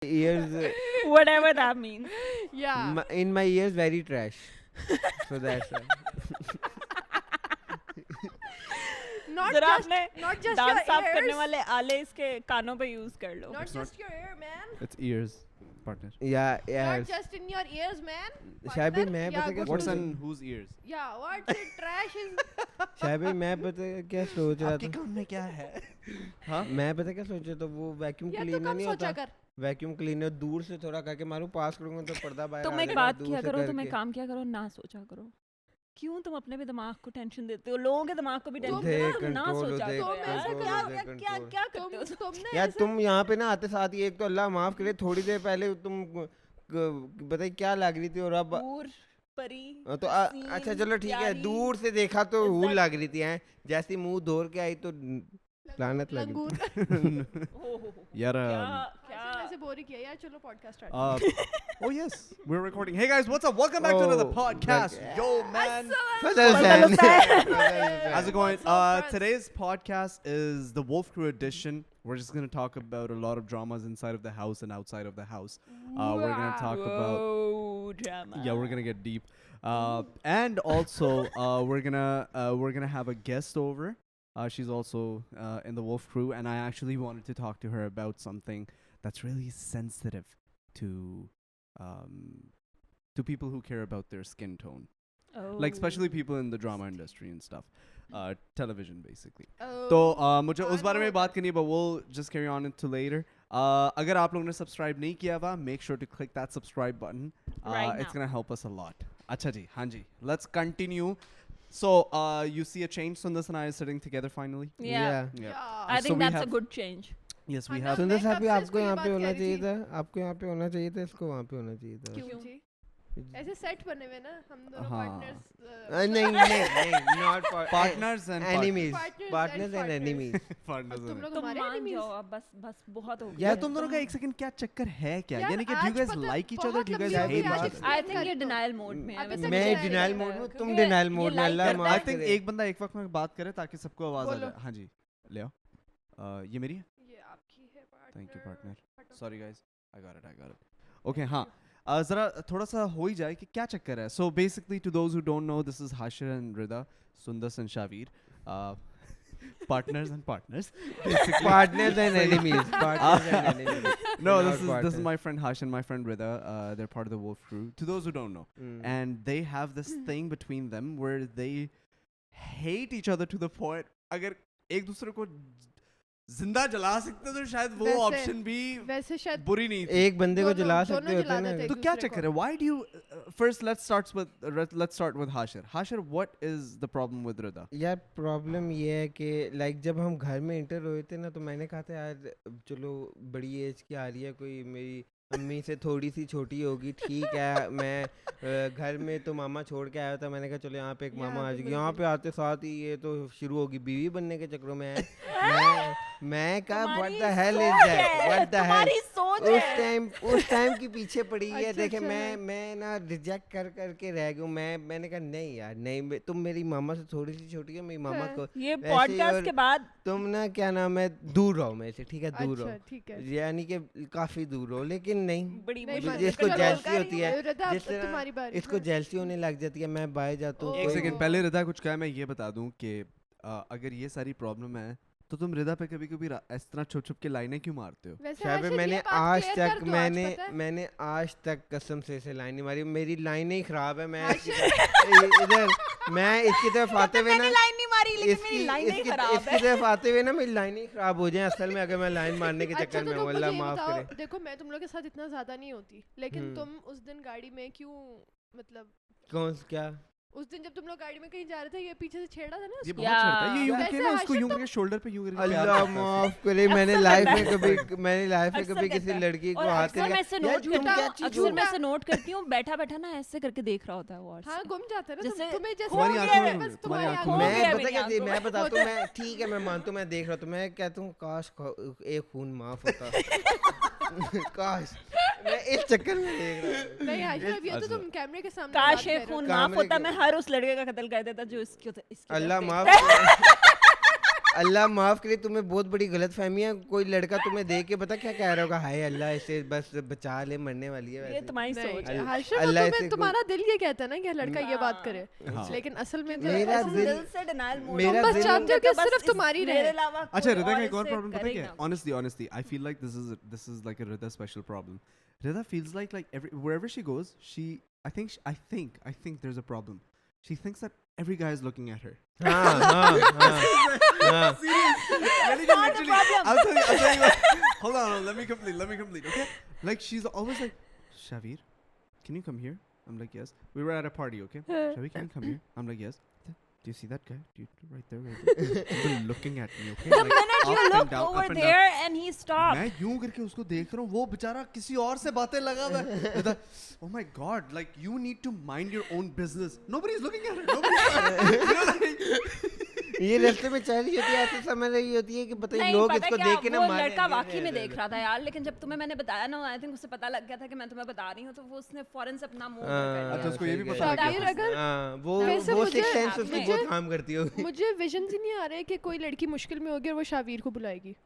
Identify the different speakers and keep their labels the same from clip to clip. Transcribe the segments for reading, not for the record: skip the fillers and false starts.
Speaker 1: ears,
Speaker 2: Whatever that means.
Speaker 3: Yeah.
Speaker 1: in my ears, very trash. So that's why.
Speaker 3: Not
Speaker 2: जरा
Speaker 3: just,
Speaker 2: आपने
Speaker 3: not just
Speaker 2: दांत
Speaker 3: your
Speaker 2: साफ करने
Speaker 3: ears.
Speaker 2: वाले आले इसके कानों पे यूज कर लो.
Speaker 3: Not
Speaker 4: It's
Speaker 3: just your ear, man.
Speaker 4: It's ears, partner.
Speaker 1: Yeah,
Speaker 3: Not
Speaker 1: yes.
Speaker 3: just in your ears, man.
Speaker 1: शायद भी
Speaker 3: Partner,
Speaker 1: मैं
Speaker 3: yeah,
Speaker 1: पता क्या
Speaker 3: good
Speaker 4: What's
Speaker 3: to
Speaker 1: सोच
Speaker 4: in whose ears?
Speaker 3: Yeah, what the trash is.
Speaker 1: शायद भी मैं पता क्या सोच रहा था.
Speaker 4: कान में क्या है?
Speaker 1: मैं पता क्या सोच रहा था, वो वैक्यूम
Speaker 3: या तो
Speaker 1: क्लीनर
Speaker 3: कम
Speaker 1: नहीं
Speaker 3: सोचा
Speaker 1: होता.
Speaker 3: कर.
Speaker 1: वैक्यूम क्लीनर दूर से थोड़ा करके मारूं, पास करूंगा तो पर्दा बाहर
Speaker 2: तुम
Speaker 1: आ
Speaker 2: एक
Speaker 1: जाएगा,
Speaker 2: बात
Speaker 1: दूर
Speaker 2: किया
Speaker 1: से
Speaker 2: करो, तुम एक
Speaker 1: करके.
Speaker 2: काम किया करो, ना सोचा करो. क्यों तुम अपने भी दिमाग को टेंशन देते हो? लोगों के दिमाग को भी टेंशन
Speaker 1: दे
Speaker 2: देते हो, ना
Speaker 1: कंट्रोल,
Speaker 2: सोचा
Speaker 1: दे
Speaker 2: करो
Speaker 3: तुम ऐसे
Speaker 2: यार.
Speaker 1: कंट्रोल,
Speaker 2: क्या
Speaker 1: दे
Speaker 2: क्या
Speaker 1: कंट्रोल.
Speaker 2: क्या करते हो?
Speaker 3: तुमने
Speaker 1: यार
Speaker 3: ऐसे-
Speaker 1: तुम यहाँ पे ना आते साथ ही एक तो अल्लाह माफ करे, थोड़ी देर पहले तुम बताइए क्या लग रही थी और अब
Speaker 2: दूर परी
Speaker 1: तो अच्छा चलो ठीक है,
Speaker 2: प्यारी.
Speaker 1: दूर से देखा तो
Speaker 2: Is
Speaker 1: हूल
Speaker 2: that-
Speaker 1: लग रही थी हैं, जैसे मुंह धोर के आई तो लानत लगी.
Speaker 3: लंगूर.
Speaker 2: हो.
Speaker 4: यार,
Speaker 2: क्या
Speaker 3: ऐसे बोरी किया यार, चलो podcast start.
Speaker 4: oh yes, we're recording. Hey guys, what's up? Welcome back to another
Speaker 1: Oh,
Speaker 4: podcast.
Speaker 1: back-
Speaker 4: Yo man,
Speaker 1: Fazal
Speaker 2: Fazal
Speaker 1: Hussain.
Speaker 4: how's it going?
Speaker 3: What's up, friends?
Speaker 4: Today's podcast is the Wolf Crew edition. We're just gonna talk about a lot of dramas inside of the house and outside of the house. We're gonna talk about
Speaker 2: Whoa, drama.
Speaker 4: yeah, we're gonna get deep, and also we're gonna have a guest over. She's also in the Wolf Crew, and I actually wanted to talk to her about something that's really sensitive to people who care about their skin tone, like especially people in the drama industry and stuff, television basically. तो मुझे उस बारे में बात करनी है, but we'll just carry on into later. अगर आप लोगों ने subscribe नहीं किया हुआ, make sure to click that subscribe button.
Speaker 2: Right
Speaker 4: It's
Speaker 2: now.
Speaker 4: gonna help us a lot. अच्छा जी, हाँ जी. Let's continue. So you see a change. Sundar and I are sitting together finally.
Speaker 2: Yeah.
Speaker 4: Yeah.
Speaker 2: I
Speaker 4: So
Speaker 2: think
Speaker 4: we
Speaker 2: that's a
Speaker 4: have-
Speaker 2: good change.
Speaker 4: Yes, we
Speaker 3: हाँ
Speaker 4: have.
Speaker 3: ना।
Speaker 1: सुंदर
Speaker 3: मैं
Speaker 1: साहब
Speaker 3: कब
Speaker 1: भी
Speaker 3: से
Speaker 1: आपको
Speaker 3: इसको ये
Speaker 1: यहाँ
Speaker 3: बात
Speaker 1: पे
Speaker 3: कह
Speaker 1: होना
Speaker 3: रही
Speaker 1: चाहिए
Speaker 3: थी।
Speaker 1: था, आपको यहाँ पे होना चाहिए था, इसको वहाँ पे होना चाहिए था.
Speaker 3: क्यों जी? ऐसे सेट बने हुए ना हम दोनों
Speaker 4: हाँ.
Speaker 3: पार्टनर्स.
Speaker 1: नहीं नहीं not
Speaker 4: Partners and
Speaker 1: enemies,
Speaker 3: Partners
Speaker 1: partners
Speaker 3: and
Speaker 1: and enemies.
Speaker 4: partners.
Speaker 3: तुम लोग
Speaker 2: तुम
Speaker 3: हमारे
Speaker 2: मान
Speaker 3: enemies.
Speaker 2: जाओ अब, बस बहुत हो
Speaker 4: यार
Speaker 2: गया.
Speaker 4: तुम दोनों का एक सेकंड क्या चक्कर है क्या?
Speaker 3: यार,
Speaker 4: यानी कि do
Speaker 3: आज
Speaker 4: you guys
Speaker 3: पता-
Speaker 4: like each other?
Speaker 3: बहुत
Speaker 4: Do you guys
Speaker 3: लंबी
Speaker 4: hate
Speaker 3: होगी,
Speaker 4: each
Speaker 3: आज
Speaker 4: other?
Speaker 2: I
Speaker 3: explain
Speaker 2: think ये
Speaker 3: कर दो.
Speaker 2: denial mode में है.
Speaker 3: अभी
Speaker 2: वैसे
Speaker 3: तक
Speaker 1: मैं
Speaker 2: मुझे
Speaker 3: denial
Speaker 1: डिनाइल
Speaker 2: लगता
Speaker 1: मोड
Speaker 2: है,
Speaker 1: में, तुम
Speaker 2: क्योंकि
Speaker 1: डिनाइल
Speaker 2: ये
Speaker 1: मोड में.
Speaker 2: like
Speaker 1: अल्लाह
Speaker 2: करता
Speaker 1: माफ
Speaker 4: I think
Speaker 1: करे.
Speaker 4: एक बंदा एक वक्त में बात करे ताकि सबको आवाज आ
Speaker 3: बोलो।
Speaker 4: जाए. हाँ जी, ले आओ. ये मेरी है?
Speaker 3: ये आपकी है partner.
Speaker 4: Thank you, partner.
Speaker 3: हटो.
Speaker 4: Sorry guys, I got it. Okay, हाँ. ज़रा थोड़ा सा हो ही जाए कि क्या चक्कर है. So basically, to those who don't know, this is Hashir and Rida, Sundar and Shavir, partners and partners. Basically.
Speaker 1: Partners and enemies. Partners and enemies.
Speaker 4: No,
Speaker 1: Not
Speaker 4: this is
Speaker 1: partners.
Speaker 4: my friend Hash and my friend Rida. They're part of the Wolf Crew. To those who don't know, and they have this thing between them where they hate each other to the point अगर एक दूसरे को जिंदा जला सकते तो शायद वो
Speaker 3: वैसे-
Speaker 4: ऑप्शन भी
Speaker 3: वैसे शायद
Speaker 4: बुरी नहीं थी.
Speaker 1: एक बंदे को
Speaker 3: दोनों-
Speaker 1: जला
Speaker 3: दोनों
Speaker 1: सकते होते
Speaker 3: जला
Speaker 1: हैं ना.
Speaker 3: देते
Speaker 4: तो
Speaker 3: एक
Speaker 4: क्या
Speaker 3: दूसरे
Speaker 4: चक्कर
Speaker 3: को।
Speaker 4: है? Why do you first let's start with Hashir. Hashir, what is the problem with Rida?
Speaker 1: यार प्रॉब्लम ये है कि लाइक जब हम घर में इंटर हुए थे ना, तो मैंने कहा था यार चलो बड़ी एज की आ रही है, कोई मेरी अम्मी से थोड़ी सी छोटी होगी, ठीक है. मैं घर में तो मामा छोड़ के आया था, मैंने कहा चलो यहाँ पे एक मामा आ जाएगी. यहाँ पे आते साथ ही ये तो शुरू होगी बीवी बनने के चक्करों में है. मैं कहा what the hell is that, what the hell.
Speaker 2: तुम्हारी सोच
Speaker 1: उस टाइम की पीछे पड़ी है.
Speaker 3: अच्छा,
Speaker 1: देखे
Speaker 3: अच्छा।
Speaker 1: मैं ना रिजेक्ट कर रह गया. मैंने कहा नहीं यार नहीं, तुम मेरी मामा से थोड़ी सी छोटी हो, मेरी मामा
Speaker 3: हाँ।
Speaker 1: को
Speaker 2: ये
Speaker 1: वैसे ही.
Speaker 2: पॉडकास्ट
Speaker 1: और
Speaker 2: के बाद
Speaker 1: तुम ना क्या नाम है, दूर रहो मेरे से, ठीक है, दूर
Speaker 3: अच्छा
Speaker 1: रहो.
Speaker 3: ठीक है.
Speaker 1: यानी कि काफी दूर रहो. लेकिन नहीं,
Speaker 2: बड़ी
Speaker 3: नहीं,
Speaker 2: मुश्किल
Speaker 3: बस-
Speaker 1: जिसको
Speaker 3: चलो,
Speaker 1: जेलसी होती है,
Speaker 3: रदा,
Speaker 1: जिस तरह
Speaker 3: तुम्हारी बारी.
Speaker 1: इसको जेलसी होने लग जाती है. मैं बाहर जाता हूँ.
Speaker 3: ओ,
Speaker 4: एक
Speaker 1: कोई-
Speaker 4: सेकंड पहले रिदा कुछ कहा, मैं ये बता दूं कि अगर ये सारी प्रॉब्लम है तो तुम रिदा पे कभी कभी इस तरह छुप छुप के लाइनें क्यों मारते हो?
Speaker 3: वैसे
Speaker 1: शायद
Speaker 3: हर्षित,
Speaker 1: मैंने
Speaker 3: ये बात
Speaker 1: आज
Speaker 3: clear
Speaker 1: तक
Speaker 3: कर दो,
Speaker 1: मैंने
Speaker 3: पता है?
Speaker 1: मैंने आज तक कसम से इसे लाइन नहीं मारी. मेरी लाइनें ही खराब है. मैं
Speaker 3: हर्षित-
Speaker 1: इधर मैं इसकी तरफ आते हुए ना,
Speaker 2: मैंने लाइन नहीं मारी, लेकिन मेरी लाइन ही खराब
Speaker 1: इसकी
Speaker 2: है.
Speaker 1: तरफ आते हुए ना मेरी लाइन ही खराब हो जाए असल में, अगर मैं लाइन मारने के
Speaker 3: अच्छा,
Speaker 1: चक्कर
Speaker 3: तो
Speaker 1: में
Speaker 3: तुम
Speaker 1: हूँ.
Speaker 3: मुझे
Speaker 1: अल्लाह
Speaker 3: ये
Speaker 1: माफ
Speaker 3: बताओ,
Speaker 1: करे.
Speaker 3: देखो मैं तुम लोग के साथ इतना ज्यादा नहीं होती, लेकिन
Speaker 1: हम्म।
Speaker 3: तुम उस दिन गाड़ी में क्यों, मतलब
Speaker 1: कौन क्या
Speaker 3: उस दिन जब तुम लोग गाड़ी में कहीं जा रहे थे, ये पीछे से छेड़ा था ना
Speaker 4: ये
Speaker 3: उसको?
Speaker 4: बहुत छेड़ता है. ये यूं
Speaker 3: वैसे
Speaker 4: करके ना उसको
Speaker 3: हर्षित
Speaker 4: यूं
Speaker 3: तो-
Speaker 4: करके शोल्डर पे यूं करके प्यार
Speaker 1: अल्लाह
Speaker 4: करता है.
Speaker 1: माफ करे. मैंने
Speaker 2: अक्सर
Speaker 1: लाइफ
Speaker 2: करता
Speaker 1: में
Speaker 2: है.
Speaker 1: कभी
Speaker 2: अक्सर
Speaker 1: किसी
Speaker 2: करता है.
Speaker 1: लड़की को
Speaker 2: और
Speaker 1: हाथ
Speaker 2: अक्सर मैं इसे
Speaker 1: यार
Speaker 2: नोट
Speaker 1: तुम
Speaker 2: करती
Speaker 1: क्या
Speaker 2: हूँ,
Speaker 1: चीज़
Speaker 2: अक्सर
Speaker 1: हो?
Speaker 2: मैं इसे नोट करती हूँ, बैठा बैठा ना ऐसे करके देख रहा होता है वो. और
Speaker 3: हाँ, गुम जाते हैं ना
Speaker 2: जैसे
Speaker 3: तुम्हें जैसे
Speaker 4: तुम्हारी
Speaker 3: हो
Speaker 4: आंखों
Speaker 3: गया,
Speaker 4: में-
Speaker 3: बस
Speaker 4: तुम्हारी
Speaker 3: तुम्हारी
Speaker 4: आंखों
Speaker 3: आंखों
Speaker 4: में-
Speaker 3: में।
Speaker 1: मैं
Speaker 2: मेरी
Speaker 1: पता क्या
Speaker 2: आंखों
Speaker 1: मैं
Speaker 2: में।
Speaker 1: बताता हूँ. मैं ठीक है, मैं मानता हूँ, मैं देख रहा हूँ, तो मैं कहता हूँ काश एक खून माफ होता. काश मैं इस चक्कर में देख रहा हूँ.
Speaker 3: नहीं हर्षित, अब ये तो
Speaker 4: अच्छा।
Speaker 3: तुम कैमरे के सामने
Speaker 2: काश
Speaker 3: बात
Speaker 2: ये
Speaker 3: कर रहे हो।
Speaker 2: खून
Speaker 1: कामरे
Speaker 2: माफ होता,
Speaker 1: के-
Speaker 2: मैं हर उस लड़के का कत्ल कर देता जो इसकी
Speaker 1: अल्लाह
Speaker 2: तरफ
Speaker 1: माफ
Speaker 2: देखता है.
Speaker 1: करे. अल्लाह माफ करे, तुम्हें बहुत बड़ी गलत फहमी है। कोई लड़का तुम्हें देख के पता क्या कह रहा होगा, हाय अल्लाह इसे बस बचा ले, मरने वाली है
Speaker 2: ये
Speaker 1: वैसे।
Speaker 2: तुम्हारी सोच है।
Speaker 3: हाशिम,
Speaker 1: अल्लाह
Speaker 3: तुम्हें
Speaker 1: ऐसे
Speaker 3: तुम्हारा दिल ये कहता है ना कि लड़का ये बात
Speaker 2: हाँ।
Speaker 3: करे,
Speaker 4: हाँ।
Speaker 3: लेकिन असल में
Speaker 1: मेरा
Speaker 2: तुम
Speaker 1: दिल
Speaker 2: दिल से denial mode
Speaker 1: मेरा
Speaker 2: में
Speaker 3: बस
Speaker 1: दिल-
Speaker 3: चाहते हो कि
Speaker 2: बस
Speaker 3: सिर्फ
Speaker 2: इस-
Speaker 3: तुम्हारी
Speaker 2: मेरे
Speaker 3: रहे।
Speaker 2: अलावा
Speaker 4: अच्छा
Speaker 2: कोई
Speaker 4: रिदा का
Speaker 2: और
Speaker 4: एक और
Speaker 2: इसे
Speaker 4: प्रॉब्लम पता है
Speaker 2: करे
Speaker 4: क्या
Speaker 2: ना।
Speaker 4: है? honestly I feel like this is like a Rida special problem. Rida feels like wherever she goes, I think there's a problem. She thinks that every guy is looking at her.
Speaker 1: हाँ हाँ हाँ
Speaker 2: Not a problem.
Speaker 4: I'll tell you what. Hold on, let me complete. Okay, like she's always like, Shavir, can you come here? I'm like, yes. We were at a party, okay? Shavir, can you come here? I'm like, yes. Do you see that guy? Right there. He's looking at me, okay?
Speaker 2: The
Speaker 4: Like,
Speaker 2: minute you
Speaker 4: up and
Speaker 2: looked
Speaker 4: down,
Speaker 2: over
Speaker 4: up and down.
Speaker 2: there and he stopped.
Speaker 4: मैं यूं करके उसको देख रहा हूँ, वो बेचारा किसी और से बातें लगा हुआ है। Oh my God, like you need to mind your own business. Nobody's looking at her. You know, like,
Speaker 1: ये रास्ते में चल रही होती है, ऐसे समझ रही होती है कि पता नहीं
Speaker 2: नहीं
Speaker 1: लोग
Speaker 2: पता
Speaker 1: इसको
Speaker 2: क्या,
Speaker 1: देख के ना
Speaker 2: वो
Speaker 1: मारे।
Speaker 2: लड़का वाकई में देख रहा था यार, लेकिन जब तुम्हें मैंने बताया ना, आई थिंक उसे पता लग गया था कि मैं तुम्हें बता रही हूँ, तो वो उसने फौरन से अपना मुंह ऊपर कर
Speaker 4: अच्छा,
Speaker 2: लिया।
Speaker 4: उसको ये भी
Speaker 1: सही
Speaker 4: पता
Speaker 1: कह
Speaker 4: लग
Speaker 1: रही
Speaker 4: गया
Speaker 3: शायद
Speaker 4: था।
Speaker 3: अगर
Speaker 1: हाँ,
Speaker 3: वैसे
Speaker 1: वो
Speaker 3: मुझे-
Speaker 1: सिक्स सेंस उसकी
Speaker 2: मुझे-
Speaker 1: बहुत काम करती होगी।
Speaker 3: मुझे विजन ही नहीं आ रहा है कि कोई लड़की मुश्किल में होगी और वो शावीर को बुलाएगी।